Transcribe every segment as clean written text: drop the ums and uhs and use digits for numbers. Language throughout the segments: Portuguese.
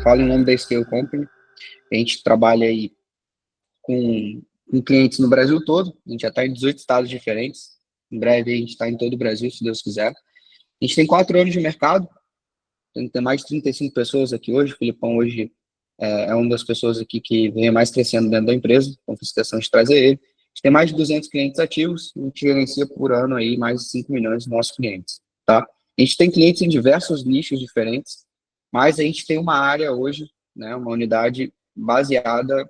falo em nome da Scale Company. A gente trabalha aí com clientes no Brasil todo. A gente já está em 18 estados diferentes. Em breve a gente está em todo o Brasil, se Deus quiser. A gente tem 4 anos de mercado. Tem mais de 35 pessoas aqui hoje. O Filipão hoje é uma das pessoas aqui que vem mais crescendo dentro da empresa. Então, fiz questão de trazer ele. A gente tem mais de 200 clientes ativos. A gente gerencia por ano aí mais de 5 milhões de nossos clientes, tá? A gente tem clientes em diversos nichos diferentes, mas a gente tem uma área hoje, né, uma unidade baseada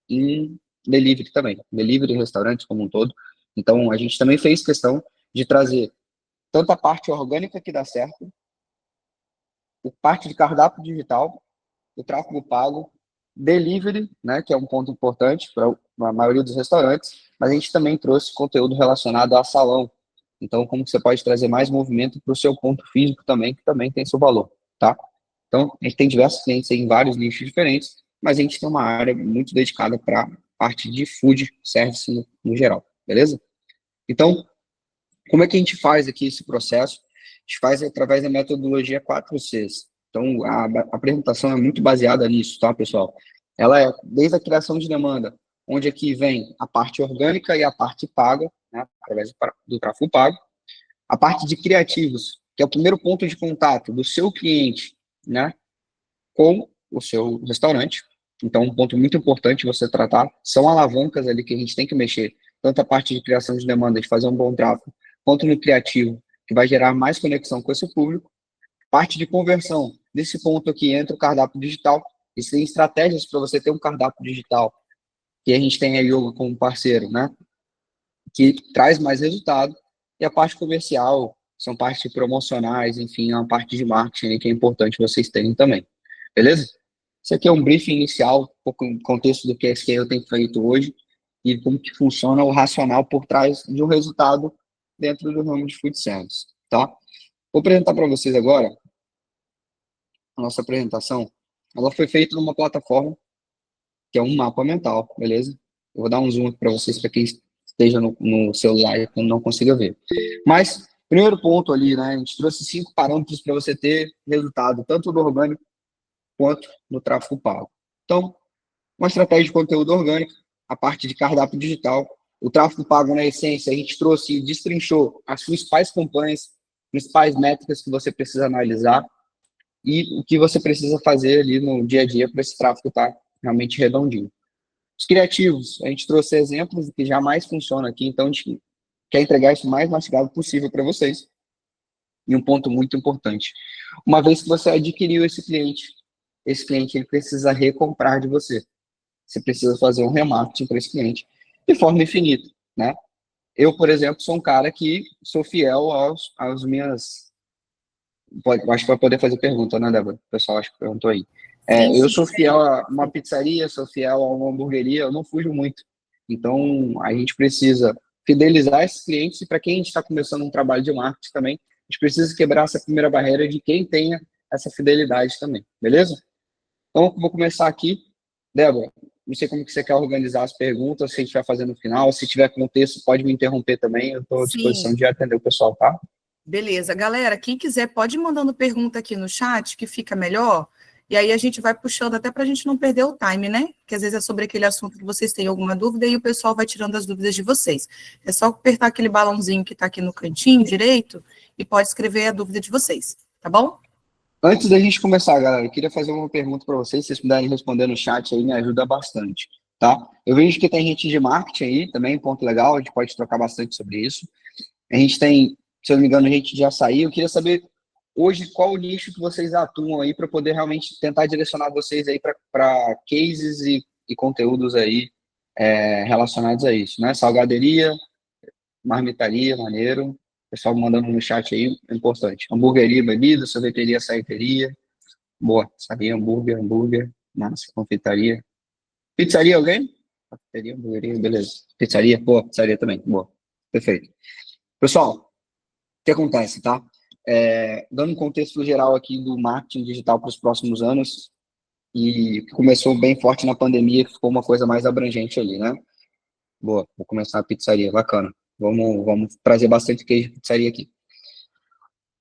em delivery também, delivery e restaurantes como um todo. Então, a gente também fez questão de trazer tanto a parte orgânica que dá certo, a parte de cardápio digital, o tráfego pago, delivery, né, que é um ponto importante para a maioria dos restaurantes, mas a gente também trouxe conteúdo relacionado a salão. Então, como você pode trazer mais movimento para o seu ponto físico também, que também tem seu valor, tá? Então, a gente tem diversos clientes em vários nichos diferentes, mas a gente tem uma área muito dedicada para a parte de food service no geral, beleza? Então, como é que a gente faz aqui esse processo? A gente faz através da metodologia 4Cs. Então, a apresentação é muito baseada nisso, tá, pessoal? Ela é desde a criação de demanda, onde aqui vem a parte orgânica e a parte paga, né, através do tráfego pago. A parte de criativos, que é o primeiro ponto de contato do seu cliente, né, com o seu restaurante. Então, um ponto muito importante você tratar são alavancas ali que a gente tem que mexer, tanto a parte de criação de demanda, de fazer um bom tráfego, quanto no criativo, que vai gerar mais conexão com esse público. Parte de conversão, nesse ponto aqui entra o cardápio digital. Existem estratégias para você ter um cardápio digital, que a gente tem a Yoga como parceiro, né? Que traz mais resultado. E a parte comercial, são partes promocionais, enfim, é uma parte de marketing que é importante vocês terem também. Beleza? Isso aqui é um briefing inicial, um pouco em contexto do que a Scale tem feito hoje e como que funciona o racional por trás de um resultado dentro do ramo de food service, tá? Vou apresentar para vocês agora a nossa apresentação. Ela foi feita numa plataforma que é um mapa mental, beleza? Eu vou dar um zoom aqui para vocês, para quem esteja no celular e não consiga ver. Mas, primeiro ponto ali, né? A gente trouxe 5 parâmetros para você ter resultado, tanto do orgânico quanto no tráfego pago. Então, uma estratégia de conteúdo orgânico, a parte de cardápio digital, o tráfego pago na essência, a gente trouxe e destrinchou as principais campanhas, principais métricas que você precisa analisar e o que você precisa fazer ali no dia a dia para esse tráfego estar realmente redondinho. Os criativos, a gente trouxe exemplos do que jamais funciona aqui, então a gente quer entregar isso o mais mastigado possível para vocês. E um ponto muito importante, uma vez que você adquiriu esse cliente ele precisa recomprar de você. Você precisa fazer um remarketing para esse cliente de forma infinita, né? Eu, por exemplo, sou um cara que sou fiel aos minhas... acho que vai poder fazer pergunta, né, Débora? O pessoal acho que perguntou aí. Sim, Eu sim. sou fiel a uma pizzaria, sou fiel a uma hamburgueria, eu não fujo muito. Então, a gente precisa fidelizar esses clientes e para quem a gente está começando um trabalho de marketing também, a gente precisa quebrar essa primeira barreira de quem tenha essa fidelidade também, beleza? Então, vou começar aqui. Débora, não sei como que você quer organizar as perguntas, se a gente vai fazer no final, se tiver contexto, pode me interromper também, eu estou à disposição Sim, de atender o pessoal, tá? beleza. Galera, quem quiser pode ir mandando pergunta aqui no chat, que fica melhor. E aí a gente vai puxando até para a gente não perder o time, né? Que às vezes é sobre aquele assunto que vocês têm alguma dúvida e o pessoal vai tirando as dúvidas de vocês. É só apertar aquele balãozinho que está aqui no cantinho direito e pode escrever a dúvida de vocês, tá bom? Antes da gente começar, galera, eu queria fazer uma pergunta para vocês, se vocês puderem responder no chat aí, me ajuda bastante, tá? Eu vejo que tem gente de marketing aí também, ponto legal, a gente pode trocar bastante sobre isso. A gente tem, se eu não me engano, gente de açaí. Eu queria saber hoje qual o nicho que vocês atuam aí para poder realmente tentar direcionar vocês aí para cases e conteúdos aí relacionados a isso, né? Salgaderia, marmitaria, maneiro. Pessoal mandando no chat aí, é importante. Hamburgueria, bebida, sorveteria, saiteria. Boa, sabia, hambúrguer, massa, confeitaria. Pizzaria, alguém? Cafeteria, hamburgueria, beleza. Pizzaria, boa, pizzaria também, boa. Perfeito. Pessoal, o que acontece, tá? Dando um contexto geral aqui do marketing digital para os próximos anos, e que começou bem forte na pandemia, que ficou uma coisa mais abrangente ali, né? Boa, vou começar a pizzaria, bacana. Vamos trazer bastante queijo de pizzaria aqui.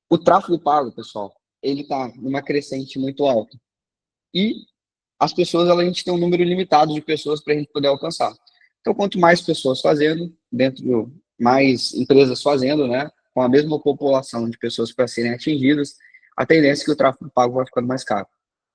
O tráfego pago, pessoal, ele tá numa crescente muito alta. e as pessoas, a gente tem um número limitado de pessoas para a gente poder alcançar. Então, quanto mais pessoas fazendo, mais empresas fazendo, né, com a mesma população de pessoas para serem atingidas, a tendência é que o tráfego pago vai ficando mais caro,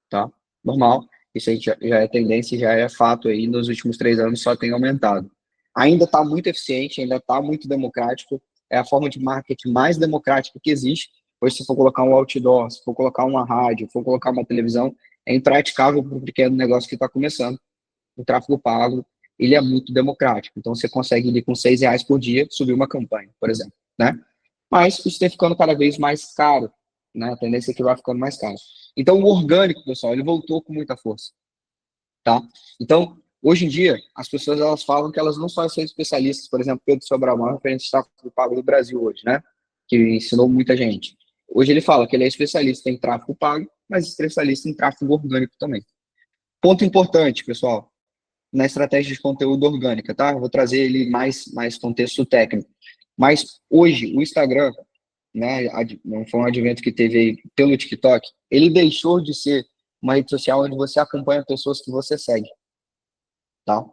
tá? Normal, isso aí já é tendência, já é fato aí, nos últimos 3 anos só tem aumentado. Ainda está muito eficiente, ainda está muito democrático, é a forma de marketing mais democrática que existe. Hoje, se for colocar um outdoor, se for colocar uma rádio, se for colocar uma televisão, é impraticável para o pequeno negócio que está começando. O tráfego pago, ele é muito democrático. Então, você consegue, ali, com R$ 6 por dia, subir uma campanha, por exemplo, né? Mas isso tem ficando cada vez mais caro, né? A tendência é que vai ficando mais caro. Então, o orgânico, pessoal, ele voltou com muita força, tá? Então, hoje em dia, as pessoas, elas falam que elas não só são especialistas, por exemplo, Pedro Sobral, maior referente de tráfego pago do Brasil hoje, né? Que ensinou muita gente. Hoje ele fala que ele é especialista em tráfego pago, mas especialista em tráfego orgânico também. Ponto importante, pessoal, na estratégia de conteúdo orgânica, tá? Eu vou trazer ele mais contexto técnico. Mas hoje, o Instagram, né, foi um advento que teve aí pelo TikTok, ele deixou de ser uma rede social onde você acompanha pessoas que você segue, tá?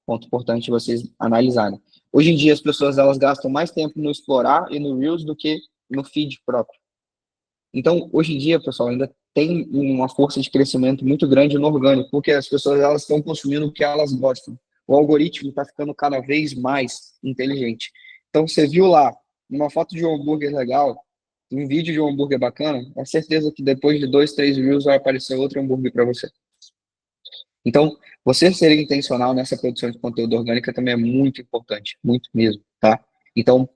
Ponto importante vocês analisarem. Hoje em dia, as pessoas, elas gastam mais tempo no explorar e no Reels do que no feed próprio. Então, hoje em dia, pessoal, ainda tem uma força de crescimento muito grande no orgânico, porque as pessoas, elas estão consumindo o que elas gostam. O algoritmo está ficando cada vez mais inteligente. Então, você viu lá uma foto de um hambúrguer legal, um vídeo de um hambúrguer bacana, é certeza que depois de 2, 3 views vai aparecer outro hambúrguer para você. Então, você ser intencional nessa produção de conteúdo orgânica também é muito importante, muito mesmo, tá? Então,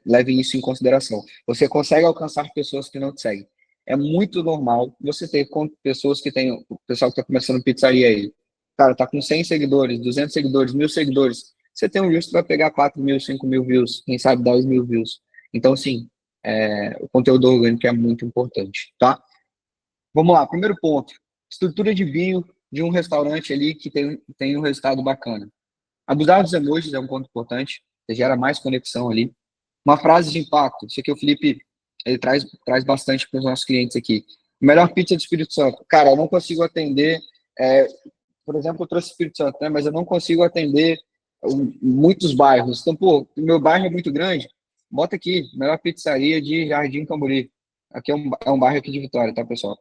leve isso em consideração. Você consegue alcançar pessoas que não te seguem. É muito normal você ter pessoas que têm, o pessoal que está começando pizzaria aí, cara, tá com 100 seguidores, 200 seguidores, 1.000 seguidores, você tem um views que vai pegar 4.000, 5.000 views, quem sabe 10.000 views. Então, sim, o conteúdo orgânico é muito importante, tá? Vamos lá, primeiro ponto, estrutura de bio de um restaurante ali que tem um resultado bacana. Abusar dos emojis é um ponto importante, você gera mais conexão ali. Uma frase de impacto, isso aqui o Felipe, ele traz bastante para os nossos clientes aqui. Melhor pizza do Espírito Santo. Cara, eu não consigo atender, por exemplo, eu trouxe Espírito Santo, né, mas eu não consigo atender muitos bairros. Então, pô, o meu bairro é muito grande, bota aqui, melhor pizzaria de Jardim Camburi. Aqui é um bairro aqui de Vitória, tá, pessoal?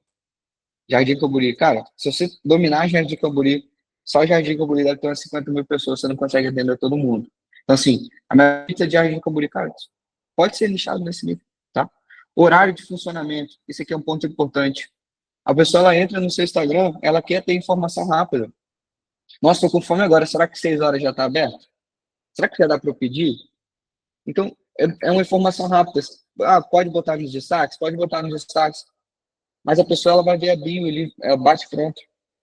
Jardim Camburi. Cara, se você dominar Jardim Camburi, só Jardim Camburi deve ter umas 50.000 pessoas, você não consegue atender todo mundo. Então, assim, a minha pizza de Jardim Camburi, cara, pode ser lixado nesse nível, tá? Horário de funcionamento, isso aqui é um ponto importante. A pessoa, ela entra no seu Instagram, ela quer ter informação rápida. Nossa, tô com fome agora, será que 6 horas já está aberto? Será que já dá para eu pedir? Então, é uma informação rápida. Ah, pode botar nos destaques? Pode botar nos destaques. Mas a pessoa, ela vai ver a bio, ela bate pronto.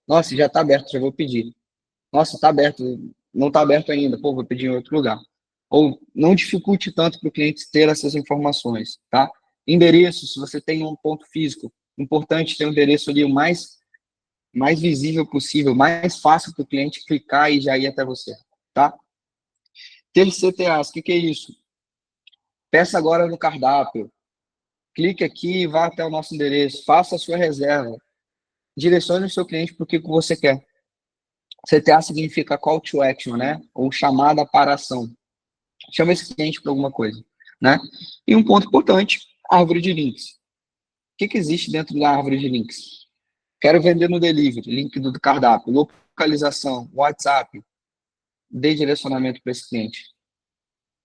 Nossa, já está aberto, já vou pedir. Nossa, está aberto, não está aberto ainda, pô, vou pedir em outro lugar. Ou não dificulte tanto para o cliente ter essas informações, tá? Endereço, se você tem um ponto físico, importante ter um endereço ali o mais visível possível, mais fácil para o cliente clicar e já ir até você, tá? Ter CTAs, o que é isso? Peça agora no cardápio, clique aqui e vá até o nosso endereço, faça a sua reserva, direcione o seu cliente para o que você quer. CTA significa call to action, né? Ou chamada para ação. Chama esse cliente para alguma coisa, né? E um ponto importante, árvore de links. O que existe dentro da árvore de links? Quero vender no delivery, link do cardápio, localização, WhatsApp, dê direcionamento para esse cliente.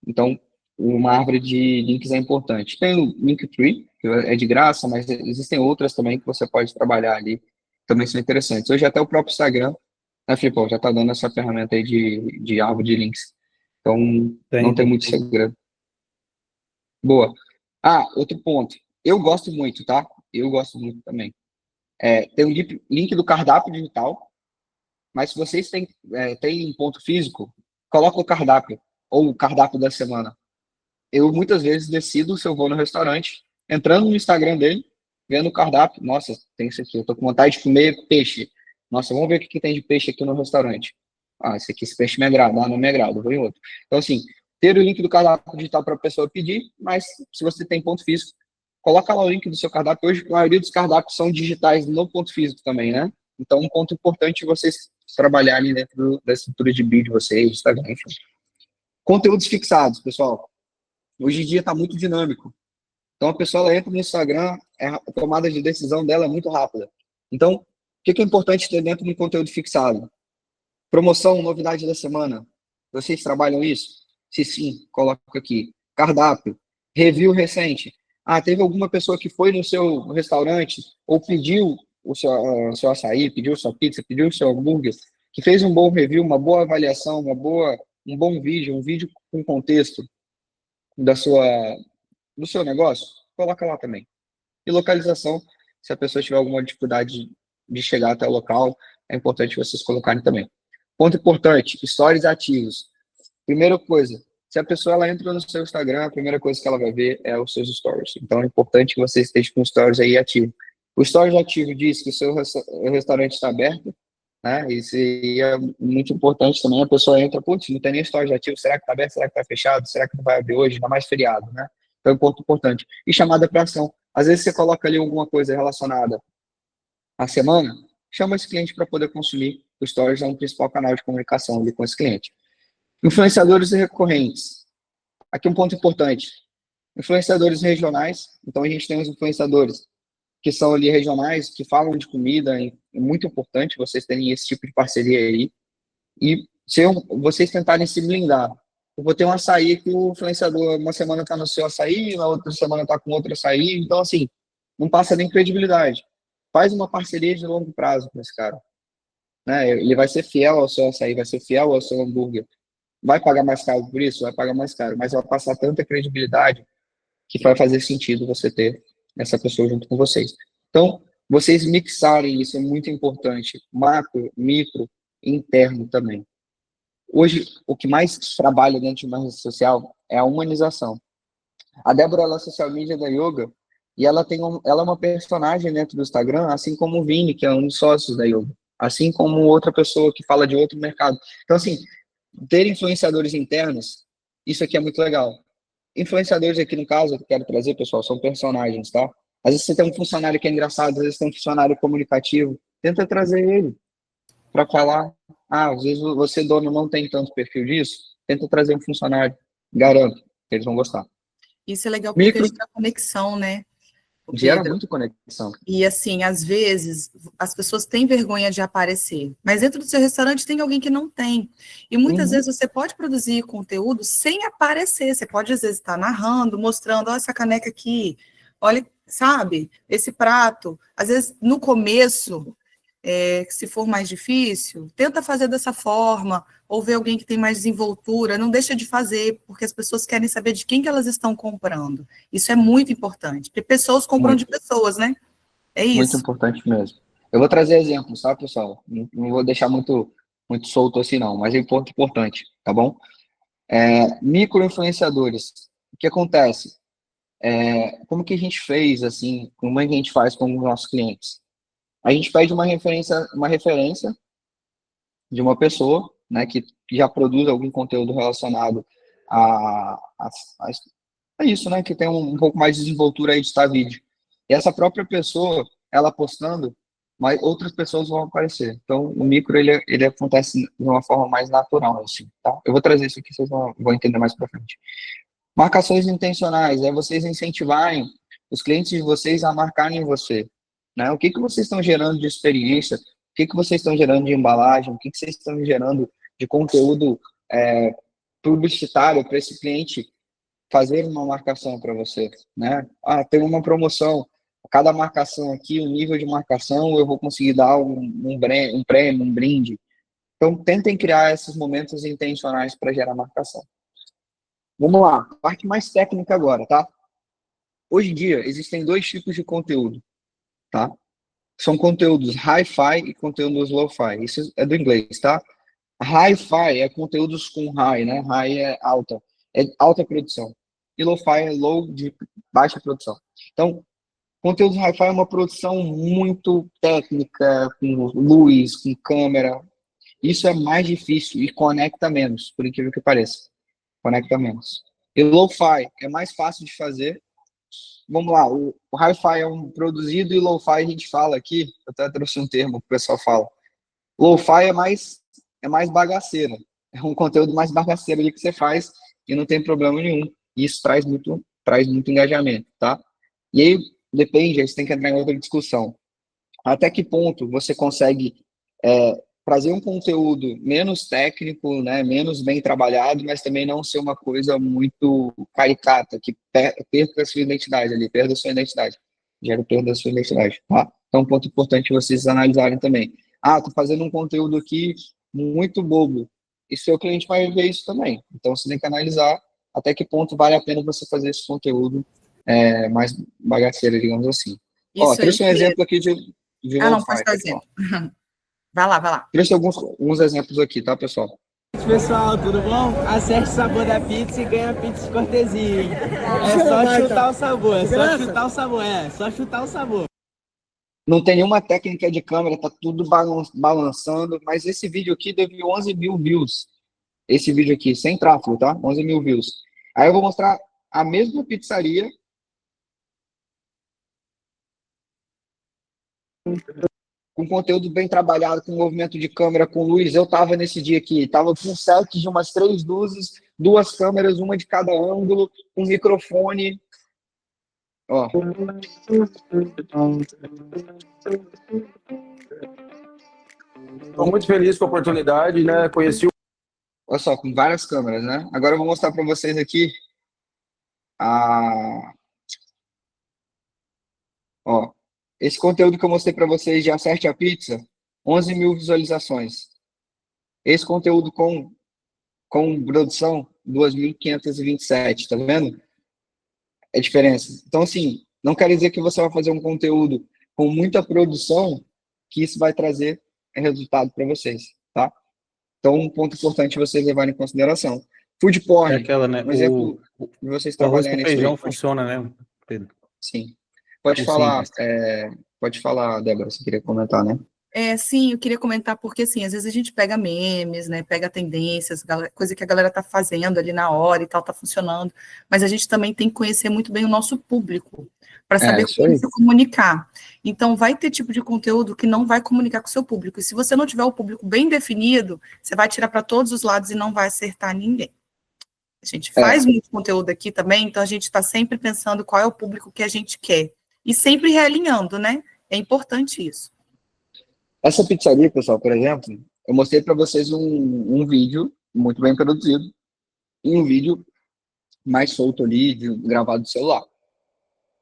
Então, uma árvore de links é importante. Tem o Linktree, que é de graça, mas existem outras também que você pode trabalhar ali, também são interessantes. Hoje até o próprio Instagram, né, Filipe, já está dando essa ferramenta aí de árvore de links. Então, não tem muito segredo. Boa. Ah, outro ponto. Eu gosto muito, tá? Eu gosto muito também. Tem um link do cardápio digital, mas se vocês têm um ponto físico, coloca o cardápio, ou o cardápio da semana. Eu muitas vezes decido se eu vou no restaurante, entrando no Instagram dele, vendo o cardápio. Nossa, tem isso aqui, eu tô com vontade de comer peixe. Nossa, vamos ver o que tem de peixe aqui no restaurante. Ah, esse peixe me agrada, não me agrada, eu vou em outro. Então, assim, ter o link do cardápio digital para a pessoa pedir, mas se você tem ponto físico, coloca lá o link do seu cardápio. Hoje, a maioria dos cardápios são digitais no ponto físico também, né? Então, um ponto importante é vocês trabalharem dentro da estrutura de vídeo de vocês, Instagram, enfim. Conteúdos fixados, pessoal. Hoje em dia está muito dinâmico. Então, a pessoa ela entra no Instagram, a tomada de decisão dela é muito rápida. Então, o que é importante ter dentro do conteúdo fixado? Promoção, novidade da semana. Vocês trabalham isso? Se sim, coloca aqui. Cardápio, review recente. Ah, teve alguma pessoa que foi no seu restaurante ou pediu o seu açaí, pediu sua pizza, pediu o seu hambúrguer, que fez um bom review, uma boa avaliação, um bom vídeo, um vídeo com contexto do seu negócio, coloca lá também. E localização, se a pessoa tiver alguma dificuldade de chegar até o local, é importante vocês colocarem também. Ponto importante, stories ativos. Primeira coisa, se a pessoa ela entra no seu Instagram, a primeira coisa que ela vai ver é os seus stories. Então é importante que você esteja com stories aí ativo. O stories ativo diz que o seu restaurante está aberto, né? Isso é muito importante também. A pessoa entra, putz, não tem nem stories ativo, será que está aberto, será que está fechado, será que não vai abrir hoje, ainda mais feriado, né? Então é um ponto importante. E chamada para ação. Às vezes você coloca ali alguma coisa relacionada à semana, chama esse cliente para poder consumir. O Stories é um principal canal de comunicação ali com esse cliente. Influenciadores recorrentes. Aqui um ponto importante. Influenciadores regionais. Então, a gente tem os influenciadores que são ali regionais, que falam de comida. É muito importante vocês terem esse tipo de parceria aí. E vocês tentarem se blindar. Eu vou ter um açaí que o influenciador, uma semana está no seu açaí, na outra semana está com outro açaí. Então, assim, não passa nem credibilidade. Faz uma parceria de longo prazo com esse cara. Né? Ele vai ser fiel ao seu açaí, vai ser fiel ao seu hambúrguer. Vai pagar mais caro por isso? Vai pagar mais caro, mas vai passar tanta credibilidade que vai fazer sentido você ter essa pessoa junto com vocês. Então, vocês mixarem isso é muito importante. Macro, micro, interno também. Hoje, o que mais trabalha dentro de uma rede social é a humanização. A Débora, ela é social media da Yoga, e ela é uma personagem dentro do Instagram, assim como o Vini, que é um dos sócios da Yoga, assim como outra pessoa que fala de outro mercado. Então, assim, ter influenciadores internos, isso aqui é muito legal. Influenciadores aqui, no caso, que eu quero trazer, pessoal, são personagens, tá? Às vezes você tem um funcionário que é engraçado, às vezes tem um funcionário comunicativo, tenta trazer ele para falar. Ah, às vezes você, dono, não tem tanto perfil disso, tenta trazer um funcionário, garanto, eles vão gostar. Isso é legal porque gera conexão, né? Gera muito conexão. E assim, às vezes, as pessoas têm vergonha de aparecer, mas dentro do seu restaurante tem alguém que não tem. E muitas vezes você pode produzir conteúdo sem aparecer. Você pode, às vezes, estar narrando, mostrando, olha essa caneca aqui, olha, sabe, esse prato. Às vezes, no começo, se for mais difícil, tenta fazer dessa forma, ou ver alguém que tem mais desenvoltura, não deixa de fazer, porque as pessoas querem saber de quem que elas estão comprando. Isso é muito importante, porque pessoas compram de pessoas, né? É isso. Muito importante mesmo. Eu vou trazer exemplos, tá, pessoal? Não vou deixar muito solto assim, não, mas é importante, tá bom? Micro-influenciadores. O que acontece? Como que a gente fez, assim, como é que a gente faz com os nossos clientes? A gente pede uma referência de uma pessoa, né, que já produz algum conteúdo relacionado a isso, né, que tem um pouco mais de desenvoltura aí de editar vídeo. E essa própria pessoa, ela postando, mas outras pessoas vão aparecer. Então, o micro, ele acontece de uma forma mais natural, assim, tá? Eu vou trazer isso aqui, vocês vão entender mais para frente. Marcações intencionais, é vocês incentivarem os clientes de vocês a marcarem você, né? O que vocês estão gerando de experiência, o que vocês estão gerando de embalagem, o que vocês estão gerando de conteúdo publicitário para esse cliente fazer uma marcação para você, né? Ah, tem uma promoção, cada marcação aqui, o nível de marcação, eu vou conseguir dar um prêmio, um brinde. Então, tentem criar esses momentos intencionais para gerar marcação. Vamos lá, parte mais técnica agora, tá? Hoje em dia, existem dois tipos de conteúdo, tá? São conteúdos hi-fi e conteúdos low-fi. Isso é do inglês, tá? Hi-fi é conteúdos com high, né? High é alta produção. E low-fi é low, de baixa produção. Então, conteúdo hi-fi é uma produção muito técnica, com luz, com câmera. Isso é mais difícil e conecta menos, por incrível que pareça. Conecta menos. E low-fi é mais fácil de fazer, vamos lá, o hi-fi é um produzido e lo-fi a gente fala aqui, eu até trouxe um termo que o pessoal fala. Lo-fi é mais bagaceira, é um conteúdo mais bagaceiro ali que você faz e não tem problema nenhum. E isso traz muito engajamento, tá? E aí, depende, aí você tem que entrar em outra discussão. Até que ponto você consegue trazer um conteúdo menos técnico, né, menos bem trabalhado, mas também não ser uma coisa muito caricata, que perca a sua identidade ali, perda a sua identidade, gera perda da sua identidade, tá? Então, um ponto importante vocês analisarem também. Ah, tô fazendo um conteúdo aqui muito bobo, e seu cliente vai ver isso também. Então, você tem que analisar até que ponto vale a pena você fazer esse conteúdo mais bagaceiro, digamos assim. Ó, Isso aí trouxe um exemplo aqui de não, pode lo-fi, estar pessoal. dizendo. Vai lá, vai lá. Trouxe alguns exemplos aqui, tá, pessoal? Pessoal, tudo bom? Acerte o sabor da pizza e ganha pizza de cortesia. É só chutar o sabor, é só chutar o sabor, só chutar o sabor. Não tem nenhuma técnica de câmera, tá tudo balançando, mas esse vídeo aqui teve 11 mil views. Esse vídeo aqui, sem tráfego, tá? 11 mil views. Aí eu vou mostrar a mesma pizzaria com conteúdo bem trabalhado, com movimento de câmera, com luz. Eu tava nesse dia aqui, tava com um set de umas 3 luzes, 2 câmeras, uma de cada ângulo, um microfone. Ó. Estou muito feliz com a oportunidade, né? Conheci o... Olha só, com várias câmeras, né? Agora eu vou mostrar para vocês aqui Ó, esse conteúdo que eu mostrei para vocês de Acerte a Pizza, 11 mil visualizações. Esse conteúdo com produção, 2.527, tá vendo? É a diferença. Então, assim, não quer dizer que você vai fazer um conteúdo com muita produção que isso vai trazer resultado para vocês, tá? Então, um ponto importante vocês levarem em consideração. Food porn, É aquela, né? um exemplo de vocês O arroz trabalharem com nisso aí. feijão funciona, né, Pedro? Sim. Pode falar, Débora, você queria comentar, né? Sim, eu queria comentar porque, assim, às vezes a gente pega memes, né, pega tendências, coisa que a galera tá fazendo ali na hora e tal, tá funcionando, mas a gente também tem que conhecer muito bem o nosso público, para saber como se comunicar. Então, vai ter tipo de conteúdo que não vai comunicar com o seu público, e se você não tiver o público bem definido, você vai tirar para todos os lados e não vai acertar ninguém. A gente faz muito conteúdo aqui também, então a gente está sempre pensando qual é o público que a gente quer, e sempre realinhando, né? É importante isso. Essa pizzaria, pessoal, por exemplo, eu mostrei para vocês um vídeo muito bem produzido e um vídeo mais solto ali, gravado do celular.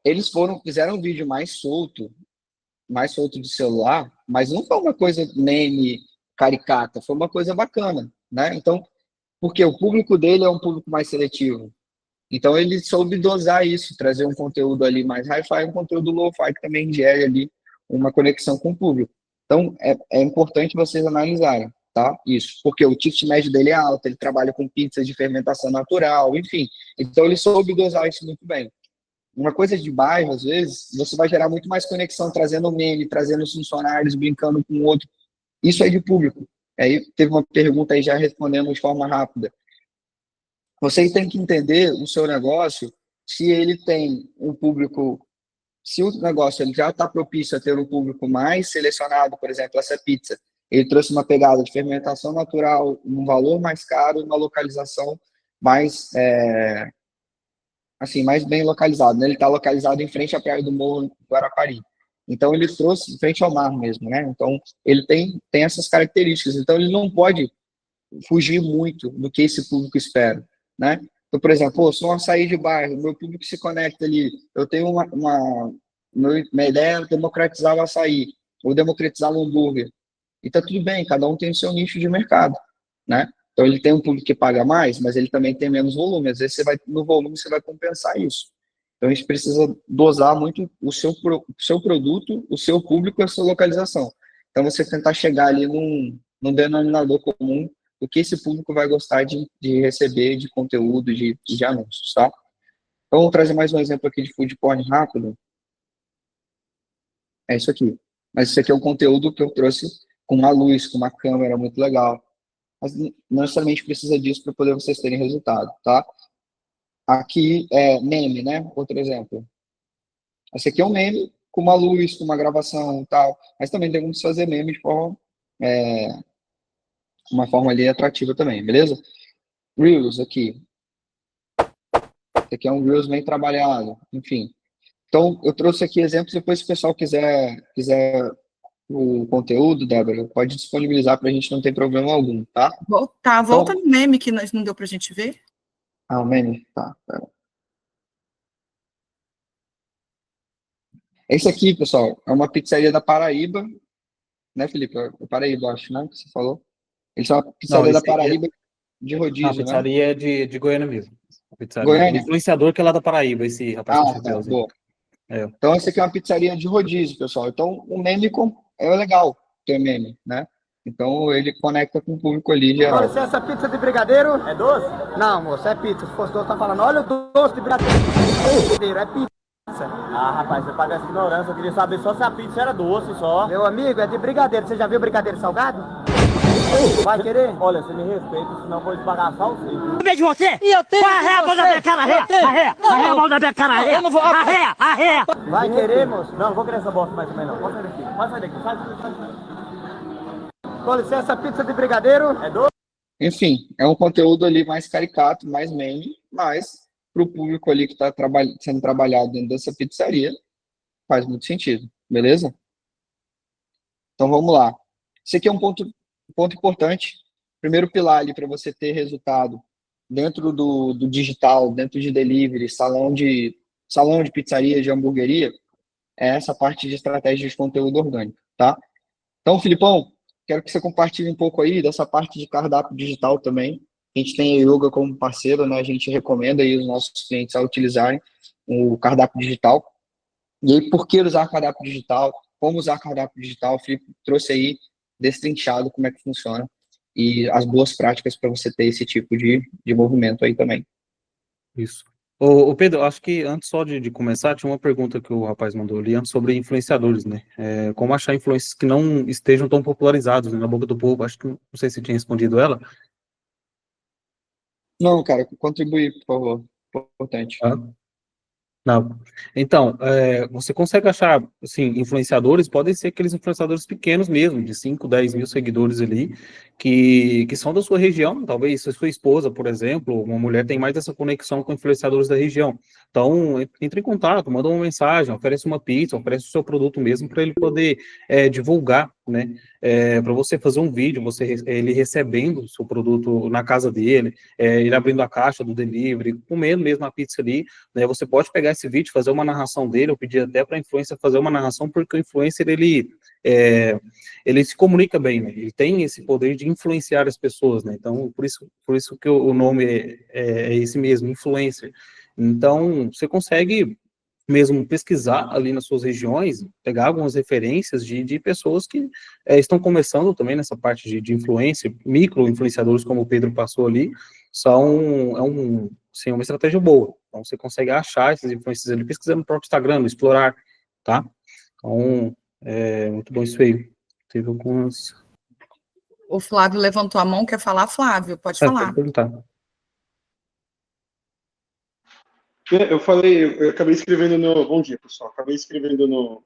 Eles fizeram um vídeo mais solto de celular, mas não foi uma coisa meme, caricata, foi uma coisa bacana, né? Então, porque o público dele é um público mais seletivo. Então, ele soube dosar isso, trazer um conteúdo ali mais hi-fi, um conteúdo low-fi que também gere ali uma conexão com o público. Então, é importante vocês analisarem, tá? Isso, porque o ticket médio dele é alto, ele trabalha com pizzas de fermentação natural, enfim. Então, ele soube dosar isso muito bem. Uma coisa de bairro, às vezes, você vai gerar muito mais conexão, trazendo meme, trazendo os funcionários, brincando com o outro. Isso é de público. Aí teve uma pergunta aí já respondendo de forma rápida. Você tem que entender o seu negócio, se ele tem um público, se o negócio ele já está propício a ter um público mais selecionado, por exemplo, essa pizza, ele trouxe uma pegada de fermentação natural, um valor mais caro, uma localização mais, assim, mais bem localizado, né? Ele está localizado em frente à Praia do Morro Guarapari. Então, ele trouxe em frente ao mar mesmo, né? Então, ele tem essas características. Então, ele não pode fugir muito do que esse público espera, né? Então, por exemplo, sou um açaí de bairro, meu público se conecta ali, eu tenho minha ideia é democratizar o açaí, ou democratizar o hambúrguer. E tá tudo bem, cada um tem o seu nicho de mercado, né? Então, ele tem um público que paga mais, mas ele também tem menos volume. Às vezes, no volume, você vai compensar isso. Então, a gente precisa dosar muito o seu produto, o seu público e a sua localização. Então, você tentar chegar ali num denominador comum o que esse público vai gostar de receber de conteúdo, de anúncios, tá? Então, vou trazer mais um exemplo aqui de food porn rápido. É isso aqui. Mas isso aqui é um conteúdo que eu trouxe com uma luz, com uma câmera muito legal. Mas não necessariamente precisa disso para poder vocês terem resultado, tá? Aqui é meme, né? Outro exemplo. Esse aqui é um meme com uma luz, com uma gravação e tal, mas também tem como fazer meme de forma, uma forma ali atrativa também, beleza? Reels aqui. Esse aqui é um Reels bem trabalhado, enfim. Então, eu trouxe aqui exemplos, depois se o pessoal quiser o conteúdo, Débora, pode disponibilizar para a gente, não tem problema algum, tá? Tá, volta no meme que nós não deu para a gente ver. Ah, o meme, tá. Esse aqui, pessoal, é uma pizzaria da Paraíba, né, Felipe? É Paraíba, acho, né, que você falou. Eles são uma pizzaria da Paraíba de rodízio, a pizzaria é de Goiânia mesmo. A pizzaria. Goiânia? O influenciador que é lá da Paraíba, esse rapaz com chapéuzinho. Boa. Então, essa aqui é uma pizzaria de rodízio, pessoal. Então, o meme é legal ter meme, né? Então, ele conecta com o público ali geral. Com licença, pizza de brigadeiro é doce? Não, moço, é pizza. Se fosse doce, tá falando, olha o doce de brigadeiro, é pizza. Ah, rapaz, você paga essa ignorância. Eu queria saber só se a pizza era doce só. Meu amigo, é de brigadeiro. Você já viu brigadeiro salgado? Vai querer? Olha, você me respeita, senão eu vou esbagaçar o seu. Eu vejo você! E eu tenho! Arreia a mão da minha cara, arreia! Arreia a mão da minha cara, arreia! Eu não vou... Arreia! Vai querer, moço? Não, não vou querer essa bosta mais também não. Pode sair daqui, sai. Com licença, pizza de brigadeiro É doce? Enfim, é um conteúdo ali mais caricato, mais meme, mas para o público ali que está sendo trabalhado dentro dessa pizzaria, faz muito sentido, beleza? Então vamos lá. Esse aqui é um ponto importante. Primeiro pilar ali para você ter resultado dentro do digital, dentro de delivery, salão de pizzaria, de hamburgueria, é essa parte de estratégia de conteúdo orgânico, tá? Então, Filipão, quero que você compartilhe um pouco aí dessa parte de cardápio digital também. A gente tem a Yoga como parceiro, né? A gente recomenda aí os nossos clientes a utilizarem o cardápio digital. E aí, por que usar cardápio digital? Como usar cardápio digital? O Felipe trouxe aí destrinchado como é que funciona e as boas práticas para você ter esse tipo de movimento aí também. Isso. Ô Pedro, acho que antes só de começar, tinha uma pergunta que o rapaz mandou ali antes sobre influenciadores, né? Como achar influencers que não estejam tão popularizados, né, na boca do povo? Acho que não sei se tinha respondido ela. Não, cara, contribui, por favor. Importante. Não. Então, você consegue achar, assim, influenciadores, podem ser aqueles influenciadores pequenos mesmo, de 5, 10 mil seguidores ali, que são da sua região, talvez sua esposa, por exemplo, uma mulher tem mais essa conexão com influenciadores da região. Então, entre em contato, manda uma mensagem, oferece uma pizza, oferece o seu produto mesmo, para ele poder divulgar, né? Para você fazer um vídeo, ele recebendo o seu produto na casa dele, ele abrindo a caixa do delivery, comendo mesmo a pizza ali, né? Você pode pegar esse vídeo, fazer uma narração dele, eu pedi até para a influencer fazer uma narração, porque o influencer, ele se comunica bem, né? Ele tem esse poder de influenciar as pessoas, né? Então, por isso que o nome é esse mesmo, influencer. Então, você consegue mesmo pesquisar ali nas suas regiões, pegar algumas referências de pessoas que estão começando também nessa parte de influência, micro-influenciadores, como o Pedro passou ali, sim, uma estratégia boa. Então, você consegue achar esses influencers ali, pesquisando no próprio Instagram, no explorar, tá? Então, muito bom isso aí. Teve algumas... O Flávio levantou a mão, quer falar? Flávio, pode falar. Pode perguntar. Eu acabei escrevendo bom dia, pessoal. Acabei escrevendo no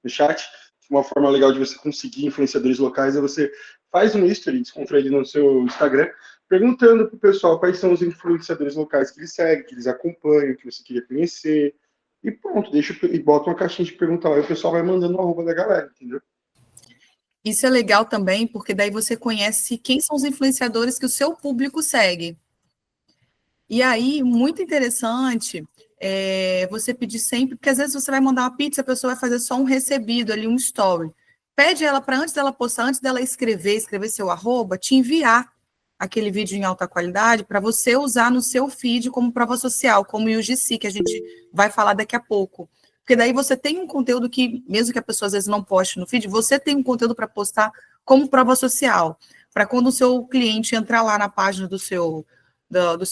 chat. Uma forma legal de você conseguir influenciadores locais é você faz um history descontraído no seu Instagram, perguntando pro pessoal quais são os influenciadores locais que eles seguem, que eles acompanham, que você queria conhecer. E pronto, e bota uma caixinha de pergunta lá e o pessoal vai mandando o arroba da galera, entendeu? Isso é legal também, porque daí você conhece quem são os influenciadores que o seu público segue. E aí, muito interessante, você pedir sempre, porque às vezes você vai mandar uma pizza, a pessoa vai fazer só um recebido ali, um story. Pede ela para antes dela postar, antes dela escrever seu arroba, te enviar aquele vídeo em alta qualidade para você usar no seu feed como prova social, como o UGC, que a gente vai falar daqui a pouco. Porque daí você tem um conteúdo que, mesmo que a pessoa às vezes não poste no feed, você tem um conteúdo para postar como prova social, para quando o seu cliente entrar lá na página do seu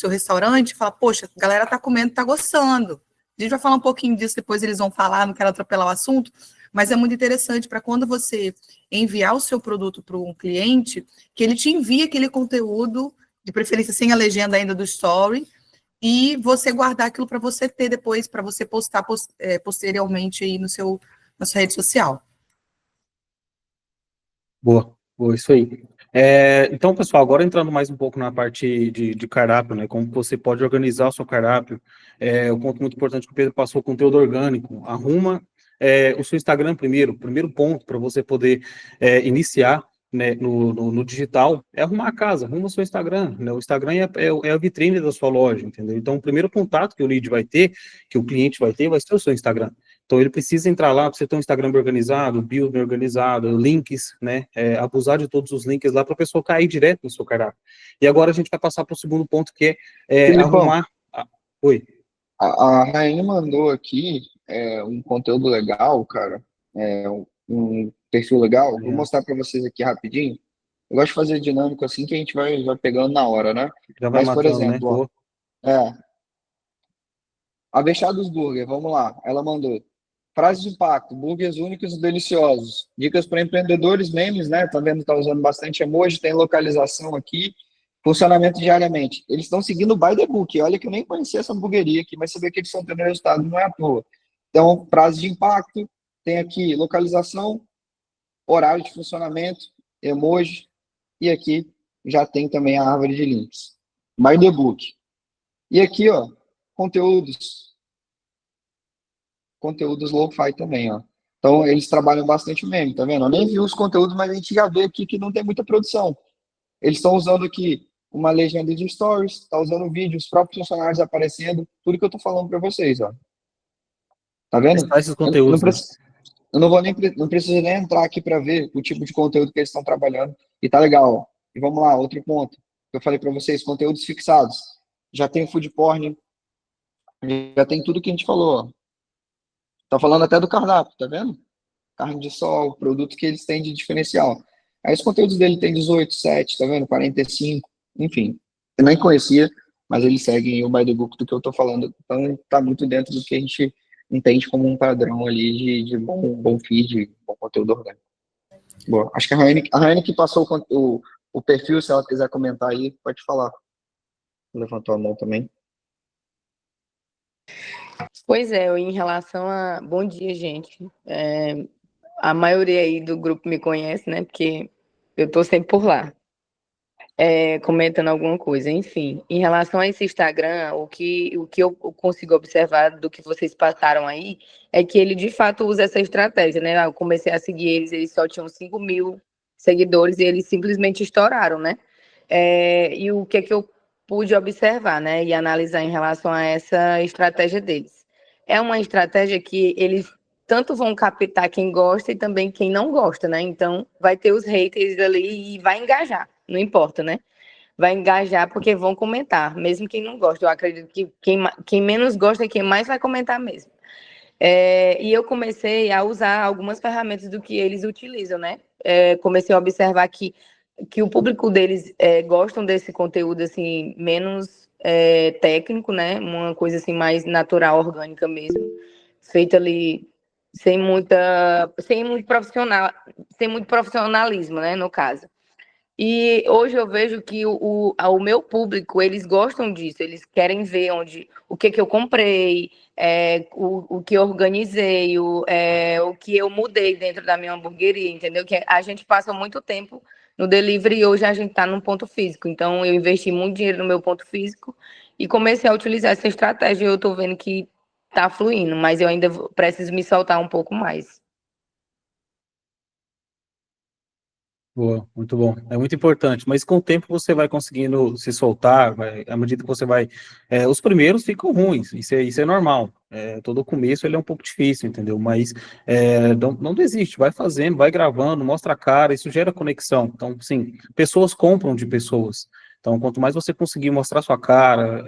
restaurante, fala, poxa, a galera tá comendo, tá gostando. A gente vai falar um pouquinho disso, depois eles vão falar, não quero atropelar o assunto, mas é muito interessante para quando você enviar o seu produto para um cliente, que ele te envie aquele conteúdo, de preferência sem a legenda ainda do story, e você guardar aquilo para você ter depois, para você postar posteriormente aí na sua rede social. Boa, boa, isso aí. Então, pessoal, agora entrando mais um pouco na parte de cardápio, né? Como você pode organizar o seu cardápio. Um ponto muito importante que o Pedro passou, conteúdo orgânico. Arruma o seu Instagram primeiro. O primeiro ponto para você poder iniciar, né, no digital é arrumar a casa, arruma o seu Instagram, né? O Instagram é a vitrine da sua loja, entendeu? Então, o primeiro contato que o lead vai ter, que o cliente vai ter, vai ser o seu Instagram. Então, ele precisa entrar lá para você ter um Instagram bem organizado, bio bem organizado, links, né? Abusar de todos os links lá para a pessoa cair direto no seu cardápio. E agora a gente vai passar para o segundo ponto, que é Filipão, arrumar... Oi. a Rainha mandou aqui um conteúdo legal, cara, um perfil legal. Vou mostrar para vocês aqui rapidinho. Eu gosto de fazer dinâmico assim que a gente vai pegando na hora, né? Já vai Mas, por matando, né? exemplo, ó, Avechados Burger, vamos lá. Ela mandou frases de impacto, burgers únicos e deliciosos. Dicas para empreendedores, memes, né? Tá vendo? Tá usando bastante emoji, tem localização aqui. Funcionamento diariamente. Eles estão seguindo o By the Book. Olha que eu nem conhecia essa hamburgueria aqui, mas você vê que eles estão tendo resultado, não é à toa. Então, frase de impacto, tem aqui localização, horário de funcionamento, emoji, e aqui já tem também a árvore de links. By the Book. E aqui, ó, conteúdos lo-fi também, ó. Então, eles trabalham bastante o meme, tá vendo? Eu nem vi os conteúdos, mas a gente já vê aqui que não tem muita produção. Eles estão usando aqui uma legenda de stories, está usando vídeo, os próprios funcionários aparecendo, tudo que eu tô falando para vocês, ó. Tá vendo? Esses conteúdos, Eu não preciso nem entrar aqui para ver o tipo de conteúdo que eles estão trabalhando. E tá legal, ó. E vamos lá, outro ponto que eu falei para vocês, conteúdos fixados. Já tem food porn, já tem tudo que a gente falou, ó. Tá falando até do cardápio, tá vendo? Carne de sol, produto que eles têm de diferencial. Aí os conteúdos dele tem 18, 7, tá vendo? 45, enfim. Eu nem conhecia, mas eles seguem o by the book do que eu tô falando. Então tá muito dentro do que a gente entende como um padrão ali de bom feed, bom conteúdo orgânico. Boa. Acho que a Raiane que passou o perfil, se ela quiser comentar aí, pode falar. Levantou a mão também. Pois é, em relação a... Bom dia, gente. A maioria aí do grupo me conhece, né? Porque eu tô sempre por lá, comentando alguma coisa. Enfim, em relação a esse Instagram, o que eu consigo observar do que vocês passaram aí é que ele, de fato, usa essa estratégia, né? Eu comecei a seguir eles só tinham 5.000 seguidores e eles simplesmente estouraram, né? E o que eu pude observar, né? E analisar em relação a essa estratégia deles. É uma estratégia que eles tanto vão captar quem gosta e também quem não gosta, né? Então, vai ter os haters ali e vai engajar, não importa, né? Vai engajar porque vão comentar, mesmo quem não gosta. Eu acredito que quem menos gosta é quem mais vai comentar mesmo. E eu comecei a usar algumas ferramentas do que eles utilizam, né? Comecei a observar que o público deles gostam desse conteúdo, assim, menos técnico, né? Uma coisa, assim, mais natural, orgânica mesmo. Feita ali sem muito profissionalismo, né? No caso. E hoje eu vejo que o meu público, eles gostam disso, eles querem ver o que eu comprei, o que eu organizei, o que eu mudei dentro da minha hamburgueria, entendeu? Que a gente passa muito tempo no delivery e hoje a gente está num ponto físico. Então, eu investi muito dinheiro no meu ponto físico e comecei a utilizar essa estratégia e eu estou vendo que está fluindo, mas eu ainda preciso me soltar um pouco mais. Boa, muito bom. É muito importante, mas com o tempo você vai conseguindo se soltar, à medida que você vai... os primeiros ficam ruins, isso é normal. Todo começo ele é um pouco difícil, entendeu? Mas não desiste, vai fazendo, vai gravando, mostra a cara, isso gera conexão. Então, sim, pessoas compram de pessoas. Então, quanto mais você conseguir mostrar sua cara,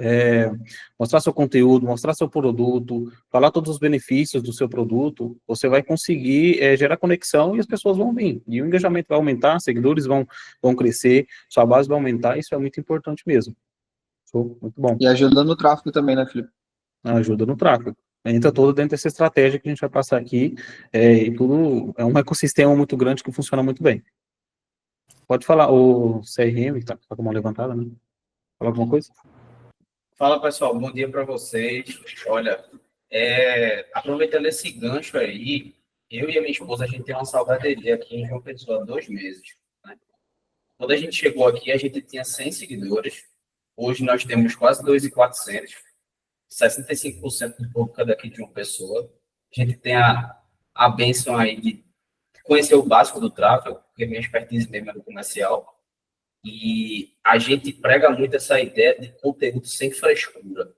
mostrar seu conteúdo, mostrar seu produto, falar todos os benefícios do seu produto, você vai conseguir gerar conexão e as pessoas vão vir. E o engajamento vai aumentar, seguidores vão crescer, sua base vai aumentar, isso é muito importante mesmo. Muito bom. E ajuda no tráfego também, né, Felipe? Ajuda no tráfego. Entra todo dentro dessa estratégia que a gente vai passar aqui, e tudo é um ecossistema muito grande que funciona muito bem. Pode falar, o CRM, que está com a mão levantada, né? Falar alguma coisa? Fala, pessoal, bom dia para vocês. Olha, aproveitando esse gancho aí, eu e a minha esposa, a gente tem uma salgaderia aqui em João Pessoa há 2 meses, né? Quando a gente chegou aqui, a gente tinha 100 seguidores. Hoje nós temos quase 2.400, 65% do público é daqui de João Pessoa. A gente tem a bênção aí de conhecer o básico do tráfego, porque minha expertise mesmo é no comercial. E a gente prega muito essa ideia de conteúdo sem frescura.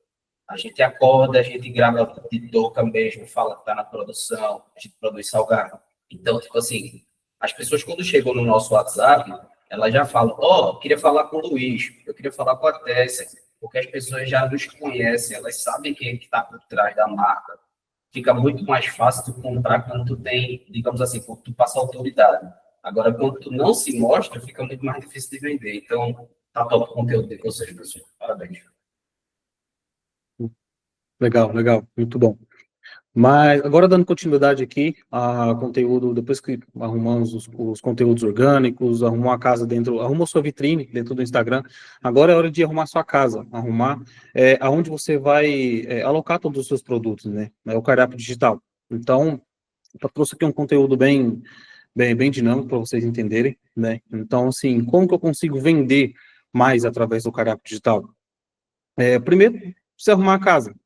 A gente acorda, a gente grava de touca mesmo, fala que está na produção, a gente produz salgado. Então, tipo assim, as pessoas quando chegam no nosso WhatsApp, elas já falam, queria falar com o Luiz, eu queria falar com a Tessia, porque as pessoas já nos conhecem, elas sabem quem é que está por trás da marca. Fica muito mais fácil tu comprar quando tu tem, digamos assim, quando tu passa autoridade. Agora, quando tu não se mostra, fica muito mais difícil de vender. Então, tá top o conteúdo de vocês, pessoal. Parabéns. Legal, legal, muito bom. Mas agora dando continuidade aqui a conteúdo, depois que arrumamos os conteúdos orgânicos, arrumou a casa dentro, arrumou sua vitrine dentro do Instagram, agora é hora de arrumar sua casa, arrumar aonde você vai alocar todos os seus produtos, né? É o cardápio digital. Então, eu trouxe aqui um conteúdo bem dinâmico para vocês entenderem, né? Então, assim, como que eu consigo vender mais através do cardápio digital? Primeiro, precisa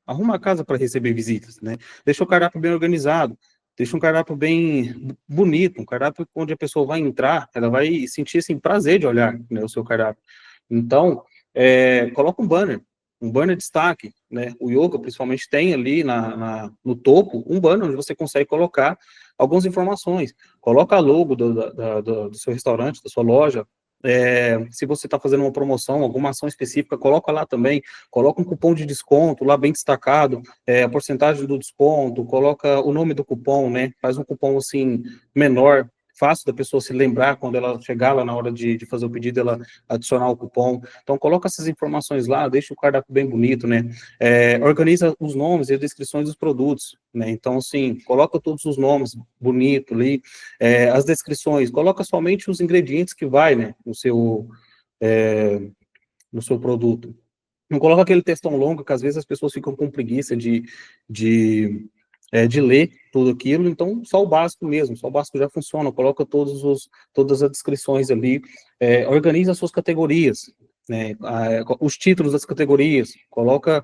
arruma a casa para receber visitas, né? Deixa o cardápio bem organizado, deixa um cardápio bem bonito, um cardápio onde a pessoa vai entrar, ela vai sentir, assim, prazer de olhar, né, o seu cardápio. Então, coloca um banner de destaque, né? O Yoga, principalmente, tem ali no topo um banner onde você consegue colocar algumas informações. Coloca a logo do seu restaurante, da sua loja. Se você está fazendo uma promoção, alguma ação específica, coloca lá também, coloca um cupom de desconto lá bem destacado, a porcentagem do desconto, coloca o nome do cupom, né? Faz um cupom assim menor, fácil da pessoa se lembrar quando ela chegar lá na hora de fazer o pedido, ela adicionar o cupom. Então, coloca essas informações lá, deixa o cardápio bem bonito, né? Organiza os nomes e as descrições dos produtos, né? Então, assim, coloca todos os nomes bonito ali, as descrições, coloca somente os ingredientes que vai, né, no seu produto. Não coloca aquele textão longo, que às vezes as pessoas ficam com preguiça de ler tudo aquilo, então só o básico mesmo, só o básico já funciona, coloca todas as descrições ali, organiza as suas categorias, né, os títulos das categorias, coloca